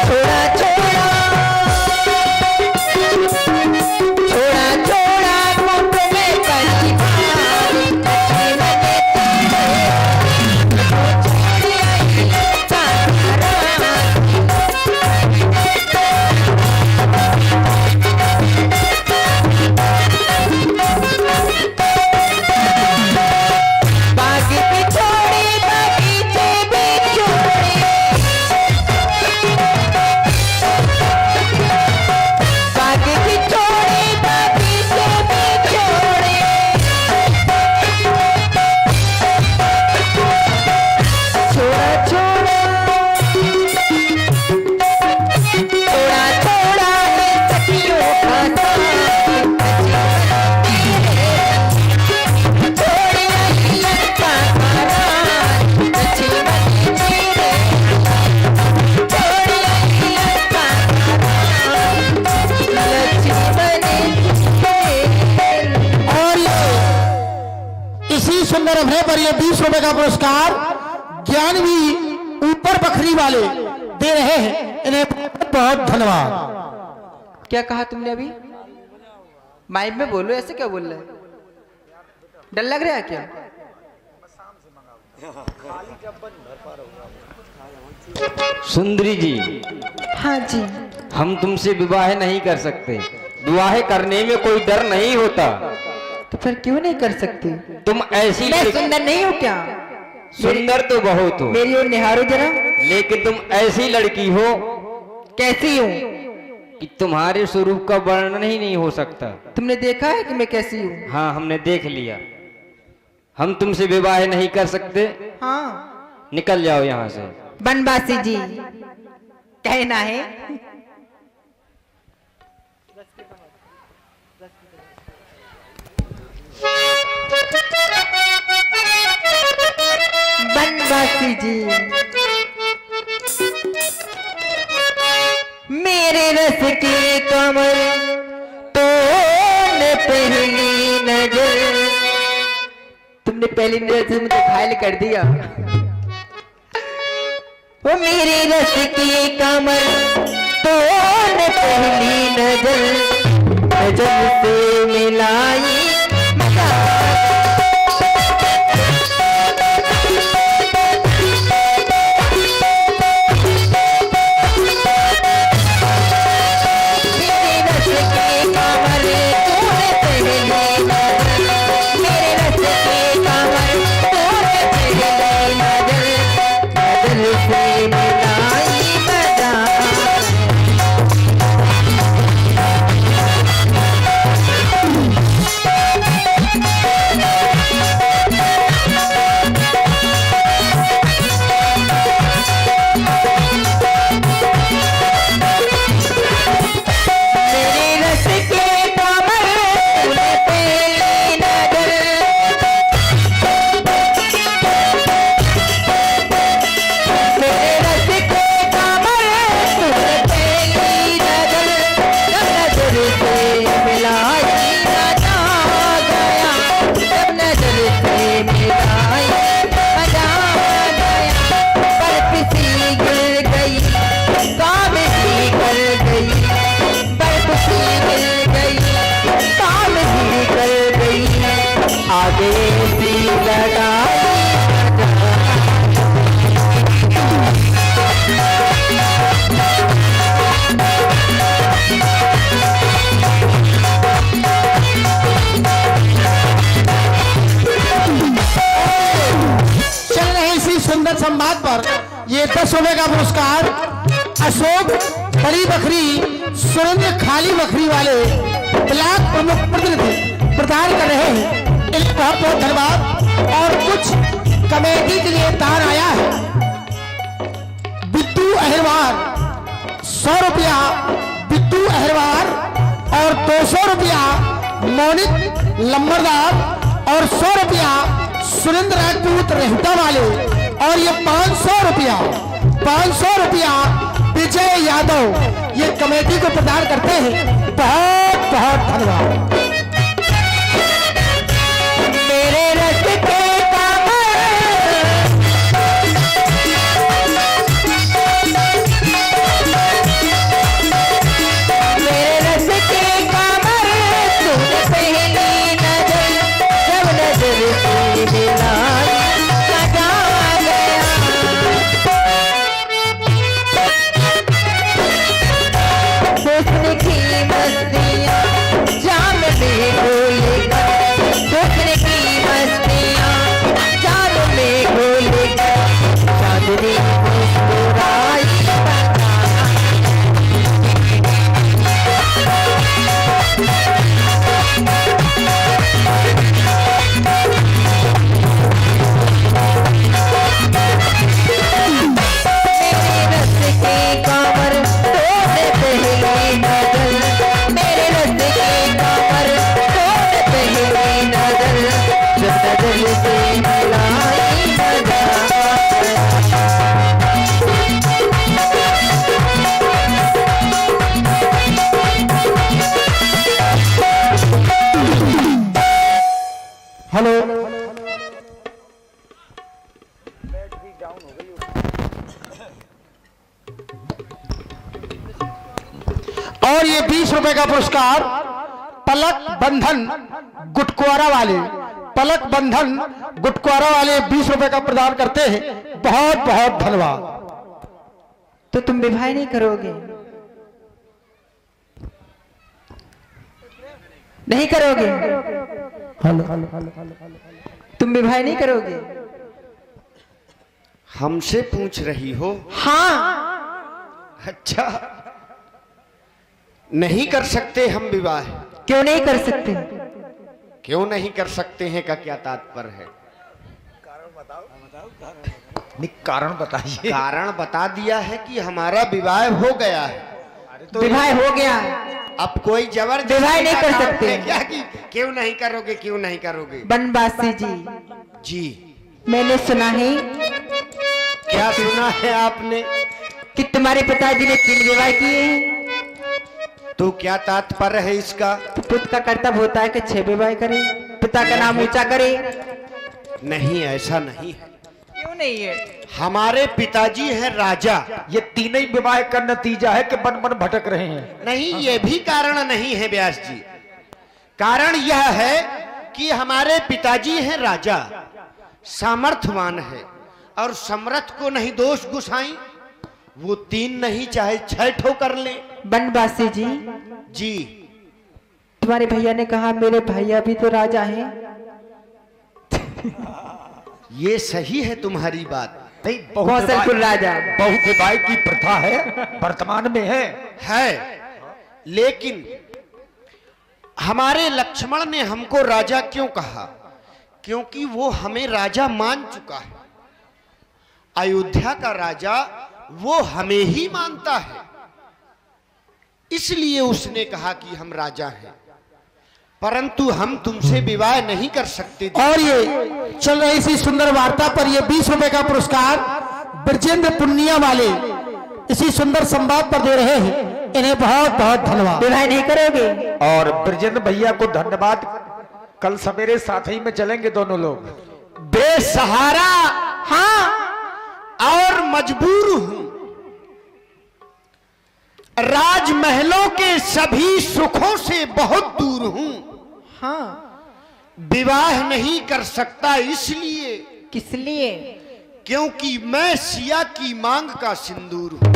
छोड़ा छोड़ा छोड़ा छोड़ा मुख में कली सुंदर अभय पर ये 20 रुपए का पुरस्कार ज्ञानवी ऊपर बखरी वाले दे रहे हैं, इन्हें बहुत धन्यवाद। क्या कहा तुमने अभी? माइक में बोलो, ऐसे क्या बोल रहे हैं? डर लग रहा है क्या? सुंदरी जी, हाँ जी। हम तुमसे विवाह नहीं कर सकते। विवाह करने में कोई डर नहीं होता। तो फिर क्यों नहीं कर सकती? तुम ऐसी मैं सुंदर नहीं हूँ क्या? सुंदर तो बहुत हो, मेरी ओर निहारो जरा। लेकिन तुम ऐसी लड़की हो कैसी हूँ? कि तुम्हारे स्वरूप का वर्णन ही नहीं हो सकता। तुमने देखा है कि मैं कैसी हूँ? हाँ, हमने देख लिया। हम तुमसे विवाह नहीं कर सकते। हाँ। निकल जाओ यहाँ से। बनवासी जी कहना है बनवासी जी, मेरे रस की कमर तूने पहली नजर, तुमने पहली नजर से मुझे घायल कर दिया। वो मेरे रस की कमर तूने पहली नजर से मिलाई। सुंदर संवाद पर ये 10 रुपए का पुरस्कार अशोक बड़ी बकरी सुरेंद्र खाली बकरी वाले ब्लॉक प्रमुख प्रतिनिधि प्रदान कर रहे हैं। इन्हें बहुत बहुत धन्यवाद। और कुछ कमेटी के लिए दान आया है। बिट्टू अहिरवार 100 रुपया बिट्टू अहिरवार और 200 रुपया मोनिक लंबरदार और 100 रुपया सुरेंद्र राजपूत रेहता वाले और ये 500 रुपया विजय यादव ये कमेटी को प्रदान करते हैं। बहुत बहुत धन्यवाद। मेरे रस के हेलो और ये 20 रुपए का पुरस्कार पलक बंधन गुटकुआरा वाले 20 रुपए का प्रदान करते हैं। बहुत बहुत धन्यवाद। तो तुम विवाह नहीं करोगे? नहीं करोगे? तुम विवाह नहीं करोगे? हमसे पूछ रही हो? हाँ। अच्छा, नहीं कर सकते हम विवाह? क्यों नहीं कर सकते? क्यों नहीं कर सकते हैं का क्या तात्पर्य है? नहीं, कारण बताइए। कारण बता दिया है कि हमारा विवाह हो गया है। विवाह हो गया, अब कोई जबरदस्ती विवाह नहीं का कर काम सकते। है क्या कि क्यों नहीं करोगे, क्यों नहीं करोगे? बनवासी जी, जी, मैंने सुना है क्या सुना है आपने? कि तुम्हारे पिताजी ने 3 विवाह किए हैं। तो क्या तात्पर्य है इसका? पुत्र का कर्तव्य होता है कि 6 विवाह करे, पिता का नाम ऊंचा करे। नहीं, ऐसा नहीं है। क्यों नहीं है? हमारे पिताजी हैं राजा। ये तीनों ही विवाह का नतीजा है कि बन बन भटक रहे हैं। नहीं, ये भी कारण नहीं है व्यास जी। कारण यह है कि हमारे पिताजी हैं राजा, सामर्थ्यवान है, और समर्थ को नहीं दोष गुसाई, वो 3 नहीं चाहे 6 ठो कर ले। बनवासी जी, जी, तुम्हारे भैया ने कहा मेरे भैया भी तो राजा हैं। ये सही है तुम्हारी बात। नहीं, कौशलपुर राजा। बहुत विवाह की प्रथा है, वर्तमान में है। लेकिन हमारे लक्ष्मण ने हमको राजा क्यों कहा? क्योंकि वो हमें राजा मान चुका है। अयोध्या का राजा वो हमें ही मानता है, इसलिए उसने कहा कि हम राजा हैं, परंतु हम तुमसे विवाह नहीं कर सकते। और ये चल रही इसी सुंदर वार्ता पर ये 20 रुपए का पुरस्कार ब्रजेंद्र पुनिया वाले इसी सुंदर संवाद पर दे रहे हैं। इन्हें बहुत बहुत धन्यवाद। विवाह नहीं करोगे? और ब्रजेंद्र भैया को धन्यवाद। कल सवेरे साथ ही में चलेंगे दोनों लोग। बेसहारा हाँ, और मजबूर हूं, राजमहलों के सभी सुखों से बहुत दूर हूं। हाँ। विवाह नहीं कर सकता इसलिए किस लिए? क्योंकि मैं सिया की मांग का सिंदूर हूं।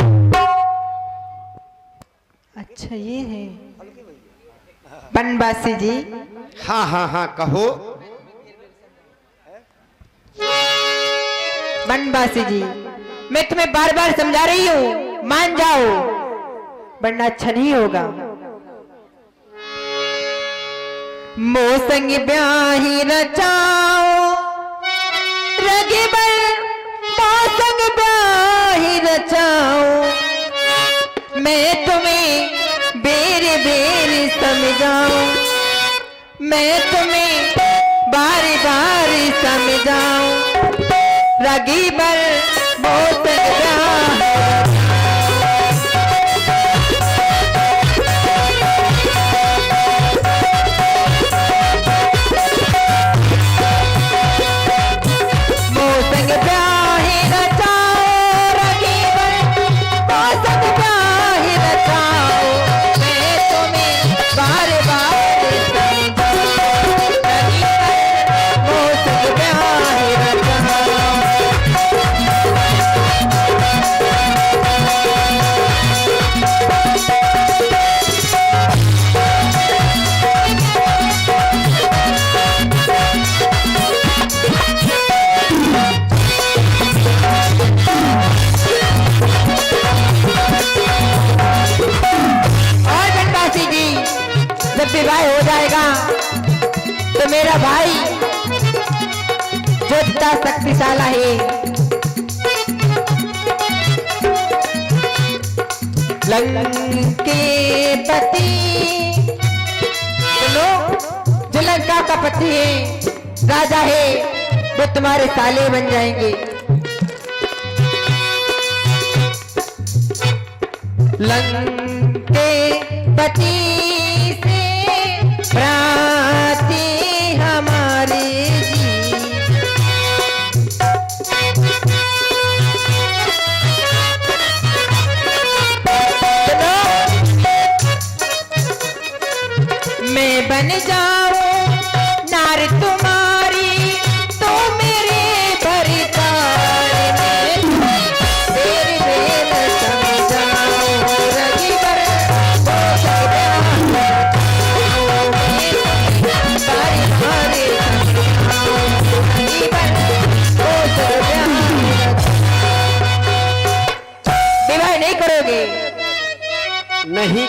अच्छा, ये है। बनवासी जी, हाँ हाँ हाँ, कहो। बनवासी जी, मैं तुम्हें बार बार समझा रही हूँ, मान जाओ, वरना अच्छा नहीं होगा। मोसंग ब्याही रचाओ रगीबर, मोसंग ब्याही रचाओ, मैं तुम्हें बेरे बेरे समझाऊं, मैं तुम्हें बारी बारी समझाऊं, रगीबर मोसंग ब्याही। विवाह हो जाएगा तो मेरा भाई जो इतना शक्तिशाला है, लंकेपति, सुनो, जो लंका का पति है, राजा है, वो तुम्हारे साले बन जाएंगे। लंकेपति प्राति हमारे जी, मैं बन जाऊं नार तुम्हारी, तो मेरे परितार में तेरे बेल समझाऊं, रगी पर वो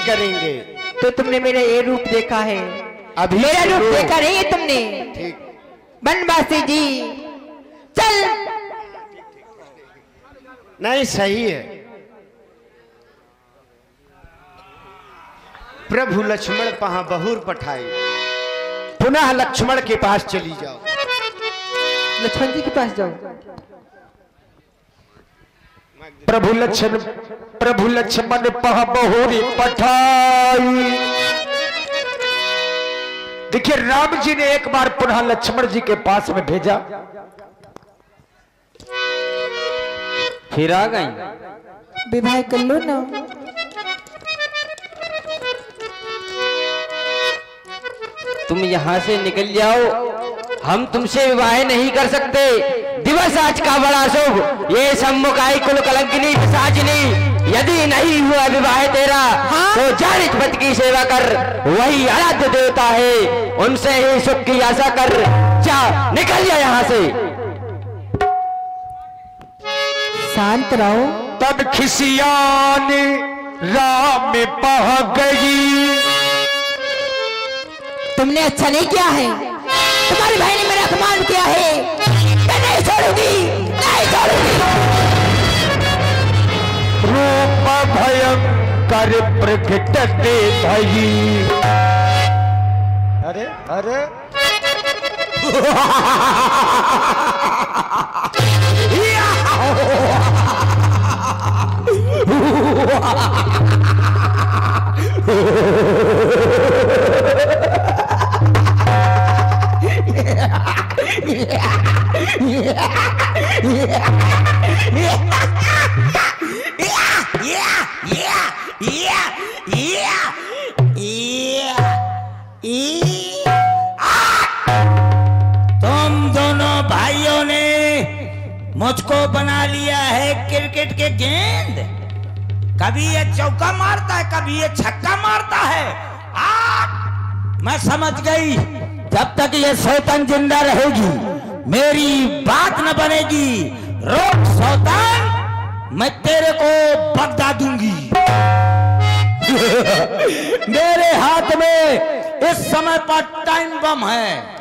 करेंगे। तो तुमने मेरा ये रूप देखा है, अभी मेरा रूप सुनो। देखा नहीं है तुमने। ठीक। बनवासी जी चल। नहीं सही है। प्रभु लक्ष्मण पहा बहुर पठाई, पुनः लक्ष्मण के पास चली जाओ। लक्ष्मण जी के पास जाओ। प्रभु लक्ष्मण पह बहुरी पठाई। देखिए राम जी ने एक बार पुनः लक्ष्मण जी के पास में भेजा, फिर आ गई। विवाह कर लो ना। तुम यहाँ से निकल जाओ, हम तुमसे विवाह नहीं कर सकते। दिवस आज का बड़ा शुभ, ये सम्मुखाई कुल कलंकिनी पिशाचिनी, यदि नहीं हुआ विवाह तेरा तो जा रिश्वत की सेवा कर, वही आराध्य देवता है, उनसे ही सुख की आशा कर। जा निकल जा यहाँ से। शांत रहो। तब खिसियान राम पह गई। तुमने अच्छा नहीं किया है, तुम्हारी भाई ने मेरा अपमान किया है। मैं नहीं छोड़ूंगी, नहीं छोड़ूंगी। रूप भयंकर प्रकटते भई। अरे अरे तुम दोनों भाइयों ने मुझको बना लिया है क्रिकेट के गेंद। कभी ये चौका मारता है, कभी ये छक्का मारता है। मैं समझ गई, जब तक ये शैतान जिंदा रहेगी मेरी बात न बनेगी। रोक शैतान, मैं तेरे को बगदा दूंगी। मेरे हाथ में इस समय पर टाइम बम है।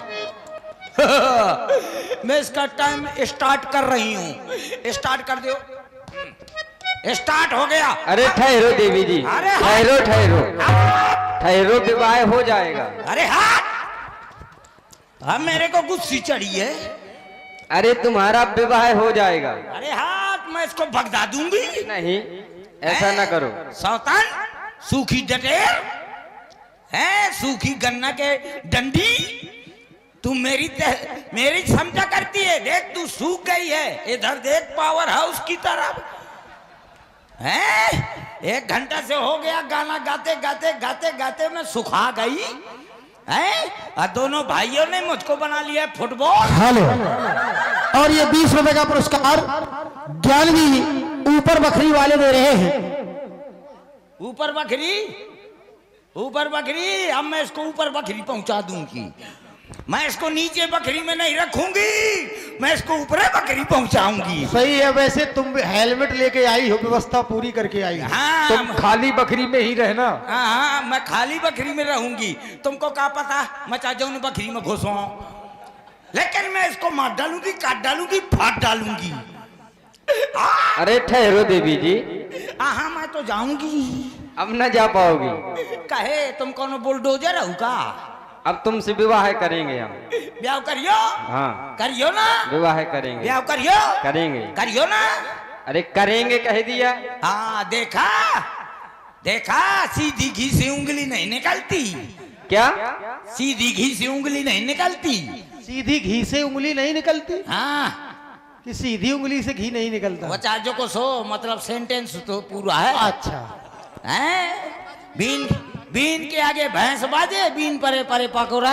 मैं इसका टाइम स्टार्ट कर रही हूँ। स्टार्ट कर दो। स्टार्ट हो गया। अरे ठहरो देवी जी, अरे हाँ। ठहरो ठहरो ठहरो, विवाह हो जाएगा। अरे हाथ, हाँ मेरे को गुस्सी चढ़ी है। अरे तुम्हारा विवाह हो जाएगा। अरे हाथ, मैं इसको भगदा दूंगी। नहीं, ऐसा ना करो। शैतान, सूखी डटेर है, सूखी गन्ना के डंडी, तू मेरी समझा करती है। देख तू सूख गई है, इधर देख पावर हाउस की तरफ है। 1 घंटा से हो गया गाना गाते गाते गाते गाते मैं सुखा गई है। और दोनों भाइयों ने मुझको बना लिया फुटबॉल। हेलो। और ये 20 रुपए का पुरस्कार ज्ञानवी ऊपर बकरी वाले दे रहे हैं। ऊपर बकरी, ऊपर बकरी, अब मैं इसको ऊपर बकरी पहुंचा दूंगी। मैं इसको नीचे बकरी में नहीं रखूंगी, मैं इसको ऊपर बकरी पहुंचाऊंगी। सही है। वैसे तुम व्यवस्था लेके आई हो, व्यवस्था पूरी करके आई हो। हाँ, तुम खाली बकरी में ही रहना। हाँ हाँ, मैं खाली बकरी में रहूंगी। तुमको क्या पता मैं चाह जाऊं बकरी में घुसो, लेकिन मैं इसको मार डालूंगी, काट डालूंगी, फाड़ डालूंगी। अरे ठहरो देवी जी, हाँ मैं तो जाऊंगी। अब न जा पाओगी। कहे तुम कौन बुलडोजर हो का? अब तुमसे विवाह करेंगे हम। ब्याह करियो। हाँ करियो ना, विवाह करेंगे। ब्याह करियो, करेंगे। करियो ना। अरे करेंगे कह दिया। हाँ देखा, देखा, सीधी घी से उंगली नहीं निकलती। क्या? सीधी घी से उंगली नहीं निकलती। सीधी घी से उंगली नहीं निकलती? हाँ, कि सीधी उंगली से घी नहीं निकलता? वो चार्जो को सो मतलब सेंटेंस तो पूरा है। अच्छा। हैं? बीन के आगे भैंस बाजे, बीन परे परे पकोड़ा।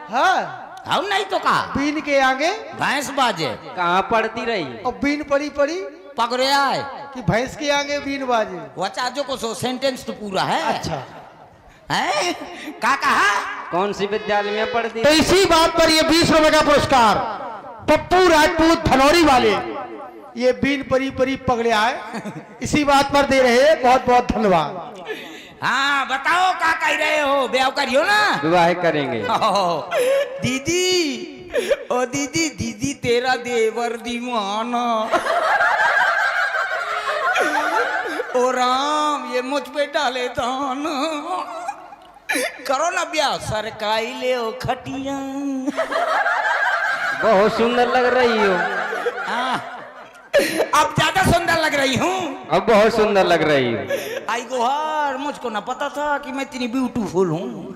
हाँ, हम नहीं तो कहा बीन के आगे भैंस बाजे कहाँ पड़ती रही? और बीन पड़ी पड़ी पकड़े आए। कि भैंस के आगे बीन बाजे? वो चार्जो को सो सेंटेंस तो पूरा है। अच्छा। हैं? का कहा? कौन सी विद्यालय में पढ़ती? तो इसी बात पर ये 20 रुपए का पुरस्कार पप्पू राजपूत धनौरी वाले ये बीन परी परी पकड़े आए, इसी बात पर दे रहे हैं। बहुत बहुत धन्यवाद। हाँ बताओ क्या कह रहे हो, ब्याह करियो ना। विवाह करेंगे। ओ, दीदी, ओ दीदी, दीदी तेरा देवर दीवाना। ओ राम ये मुझ पे डाले दान, करो ना ब्याह सरकाई ले ओ खटिया। बहुत सुंदर लग रही हो। हाँ, अब ज्यादा सुंदर लग रही हूँ। अब बहुत सुंदर लग रही हो। आई गोहार, मुझको ना पता था कि मैं इतनी ब्यूटीफुल हूँ।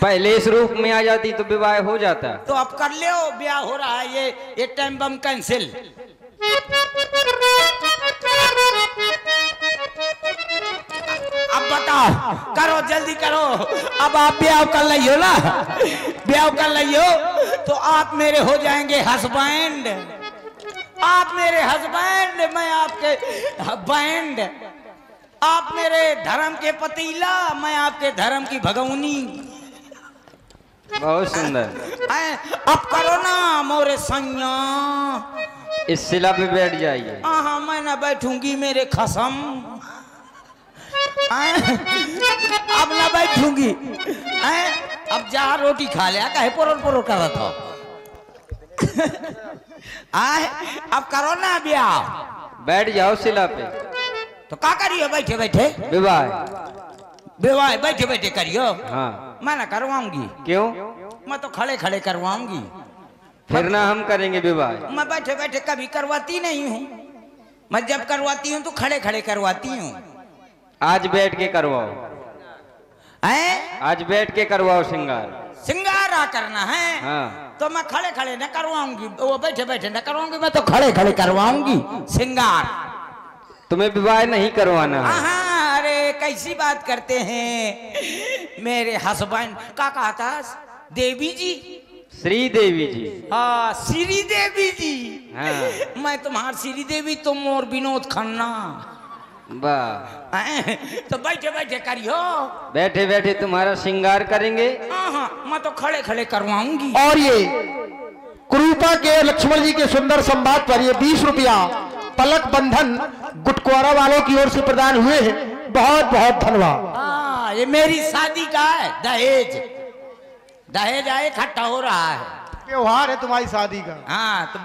पहले इस रूप में आ जाती तो विवाह हो जाता। तो अब कर ले, ब्याह हो रहा है, ये टाइम बम कैंसिल। अब बताओ, करो जल्दी करो। अब आप ब्याह कर लियो ना, ब्याह कर लियो तो आप मेरे हो जाएंगे हस्बैंड। आप मेरे हस्बैंड, मैं आपके बैंड। आप मेरे धर्म के पतीला, मैं आपके धर्म की भगवनी। बहुत सुंदर। अब करो ना मोरे सैया। इस शिला पे बैठ जाइए। हाँ मैं ना बैठूंगी मेरे खसम। अब ना बैठूंगी। अब जा रोटी खा लिया, कहे पोरो पोरो कर रहा था। अब करो ना ब्याह। बैठ जाओ शिला पे। तो क्या करियो बैठे बैठे? विवाह। विवाह बैठे बैठे करियो? हाँ। मैं ना करवाऊंगी। क्यों? मैं तो खड़े खड़े करवाऊंगी। फिर ना हम करेंगे विवाह। मैं बैठे बैठे कभी करवाती नहीं हूँ। मैं जब करवाती हूँ तो खड़े खड़े करवाती हूँ। आज बैठ के करवाओ। आज बैठ के करवाओ श्रृंगार। श्रृंगारा करना है? हाँ। तो मैं खड़े खड़े न करवाऊंगी, वो बैठे बैठे न करवाऊंगी, मैं तो खड़े खड़े करवाऊंगी श्रृंगार। तुम्हें विवाह नहीं करवाना है? हाँ, अरे कैसी बात करते हैं। मेरे हस्बैंड का कहा था? देवी जी, श्री देवी जी। हाँ श्री देवी जी। हाँ। मैं तुम्हार श्री देवी, तुम और विनोद खन्ना। वाह। तो बैठे बैठे करियो। बैठे बैठे तुम्हारा श्रृंगार करेंगे। हाँ मैं तो खड़े खड़े करवाऊंगी। और ये कुरूपा के लक्ष्मण जी के सुंदर संवाद पर ये 20 रुपया पलक बंधन गुटकुआरा वालों की ओर से प्रदान हुए हैं। बहुत बहुत धन्यवाद। हाँ ये मेरी शादी का है दहेज। दहेज आए इकट्ठा हो रहा है। त्योहार है तुम्हारी शादी का। हाँ तो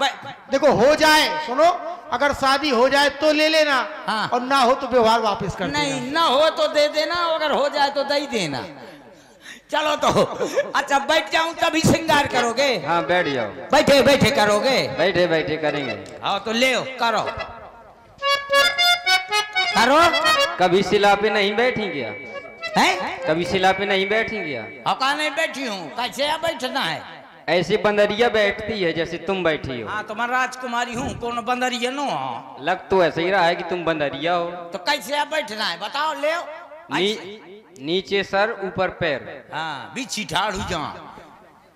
देखो हो जाए, सुनो, अगर शादी हो जाए तो ले लेना। हाँ। और ना हो तो व्यवहार वापस कर देना। नहीं, ना हो तो दे देना, अगर हो जाए तो दे ही देना। चलो तो अच्छा बैठ जाऊं तभी श्रृंगार करोगे? हाँ बैठ जाओ। बैठे बैठे करोगे? बैठे बैठे करेंगे। हाँ तो ले करो करो। कभी शिला पे नहीं बैठी क्या? हैं? कभी शिला पे नहीं बैठी क्या? हका नहीं बैठी हूँ, कैसे बैठना है? ऐसी बंदरिया बैठती है जैसे तुम बैठी हो। हाँ तो मैं राजकुमारी हूँ, कौन बंदरिया नो? लग तो ऐसे ही रहा है कि तुम बंदरिया हो। तो कैसे बैठना है बताओ? ले नीचे सर ऊपर पैर। हाँ बिछी ठाड़ू जहाँ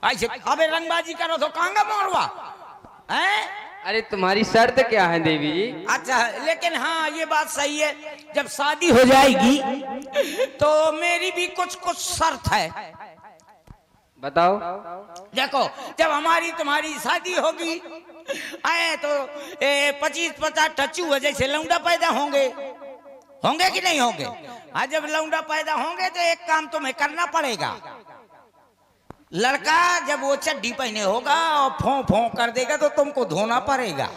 ऐसे। अबे रंगबाजी करो तो कांगा मोरवा हैं? अरे तुम्हारी शर्त क्या है देवी जी? अच्छा लेकिन हाँ ये बात सही है, जब शादी हो जाएगी तो मेरी भी कुछ कुछ शर्त है। बताओ। देखो जब हमारी तुम्हारी शादी होगी आए तो 25-50 टच्चू जैसे लौंडा पैदा होंगे। होंगे कि नहीं होंगे? हाँ जब लौंडा पैदा होंगे तो एक काम तुम्हें करना पड़ेगा। लड़का जब वो चड्डी पहने होगा और फों फों कर देगा तो तुमको धोना पड़ेगा।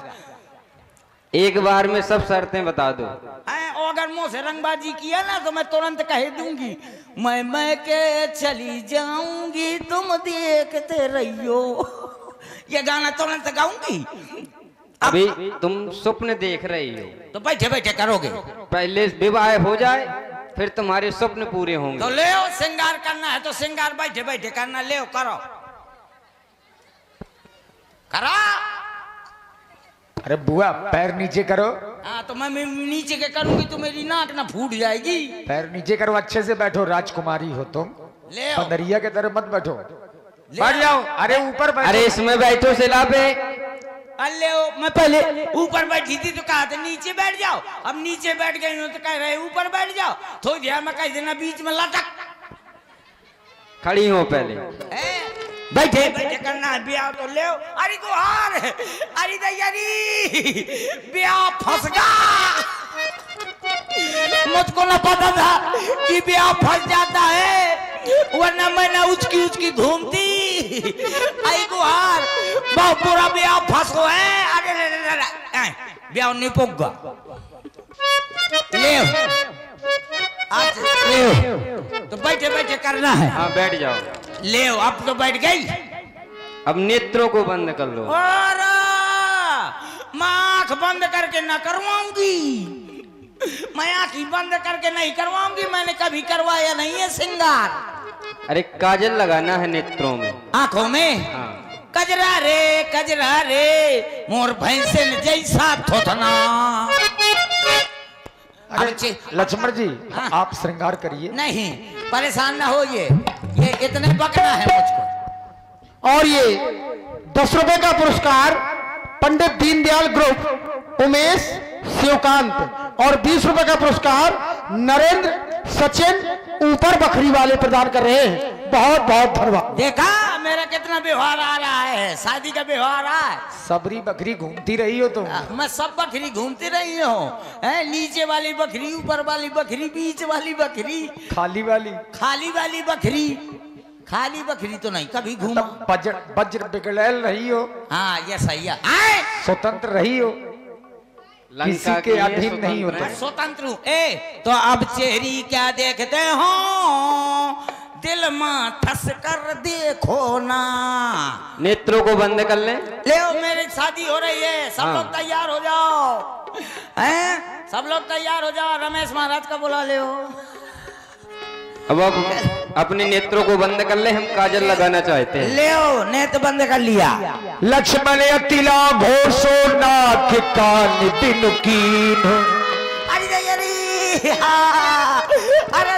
एक बार में सब शर्तें बता दो। और अगर मुंह से रंगबाजी किया ना तो मैं तुरंत कह दूंगी मैं के चली जाऊंगी तुम देखते रहियो। ये गाना तुरंत गाऊंगी। अभी तुम स्वप्न देख रही हो तो बैठे बैठे करोगे? पहले विवाह हो जाए फिर तुम्हारे स्वप्न पूरे होंगे। तो ले श्रृंगार करना है तो श्रृंगार बैठे बैठे करना। ले करो करा। अरे बुआ पैर नीचे करो। हाँ तो मैं नीचे के करूंगी तो मेरी नाक ना फूट जाएगी। पैर नीचे करो, अच्छे से बैठो, राजकुमारी हो तुम। ले बंदरिया के तरह मत बैठो, बैठ जाओ। अरे ऊपर बैठो। अरे इसमें बैठो शिला पे। अल्ले मैं पहले ऊपर बैठी थी तो कहा था नीचे बैठ जाओ। अब नीचे बैठ गई हो तो कह रहे ऊपर बैठ जाओ। थोड़ी देर में कह देना बीच में लटक। खड़ी हो पहले। बैठे बैठे करना है ब्याह तो ले। अरे गुहार, अरे दैयारी ब्याह फंस गया। मुझको ना पता था कि ब्याह फंस जाता है, वरना मैं ना उचकी उचकी घूमती। आई गुहार बहुत पूरा ब्याह फंस गो है। अरे ब्याह नहीं पुगगा। ले आज ले तो बैठे बैठे करना है। हाँ बैठ जाओ। ले अब तो बैठ गई। अब नेत्रों को बंद कर लो। और मैं आंख बंद करके ना करवाऊंगी, मैं आंख ही बंद करके नहीं करवाऊंगी। मैंने कभी करवाया नहीं है श्रृंगार। अरे काजल लगाना है नेत्रों में, आंखों में। हाँ। कजरा रे मोर भैंसे ने जैसा थोथना। अरे लक्ष्मण जी हाँ। आप श्रृंगार करिए। नहीं परेशान ना हो, ये इतने बकना है मुझको। और ये 10 रुपए का पुरस्कार पंडित दीनदयाल ग्रुप उमेश शिवकांत और 20 रुपए का पुरस्कार नरेंद्र सचिन ऊपर बखरी वाले प्रदान कर रहे हैं। बहुत बहुत धन्यवाद। देखा मेरा कितना व्यवहार आ रहा है, शादी का व्यवहार आ है। सबरी बकरी घूमती रही हो तुम। मैं सब बकरी घूमती रही हूँ, नीचे वाली बकरी, ऊपर वाली बकरी, बीच वाली बकरी, खाली वाली खाली वाली बकरी। खाली बकरी तो नहीं कभी घूमा। वज्र बिगड़ैल रही हो, हाँ ये सही है। स्वतंत्र रही हो, किसी के अधीन नहीं होते। मैं स्वतंत्र हूँ। तो अब चेहरी क्या देखते हो, दिल में ठस कर देखो ना। नेत्रों को बंद कर ले। ले मेरी शादी हो रही है, सब हाँ। लोग तैयार हो जाओ। हैं सब लोग तैयार हो जाओ, रमेश महाराज का बुला ले। अब अपने नेत्रों को बंद कर ले, हम काजल लगाना चाहते हैं। ले नेत्र बंद कर लिया। लक्ष्मण अतिला घोषो नाथ कान दिन कीन। अरे हाँ, अरे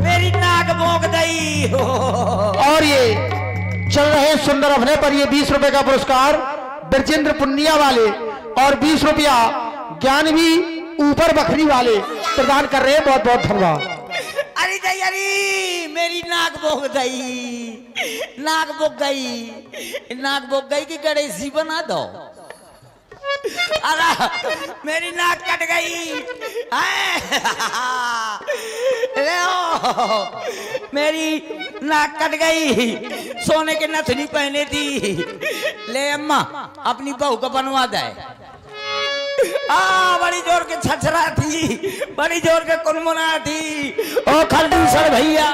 मेरी नाक भोंक गई। और ये चल रहे सुंदर अभिनय पर ये 20 रुपए का पुरस्कार ब्रजेंद्र पुनिया वाले और 20 रुपया ज्ञानवी ऊपर बखरी वाले प्रदान कर रहे हैं। बहुत बहुत धन्यवाद। अरे मेरी नाक भोंक गई, नाक भोंक गई, नाक भोंक गई कि गणेशी बना दो। अरे मेरी नाक कट गई। मेरी नाक कट गई, सोने के नथनी पहने थी। ले अम्मा अपनी बहू को बनवा दे। बड़ी जोर के छछरा थी, बड़ी जोर के कुनमुना थी। ओ खलदूसर भैया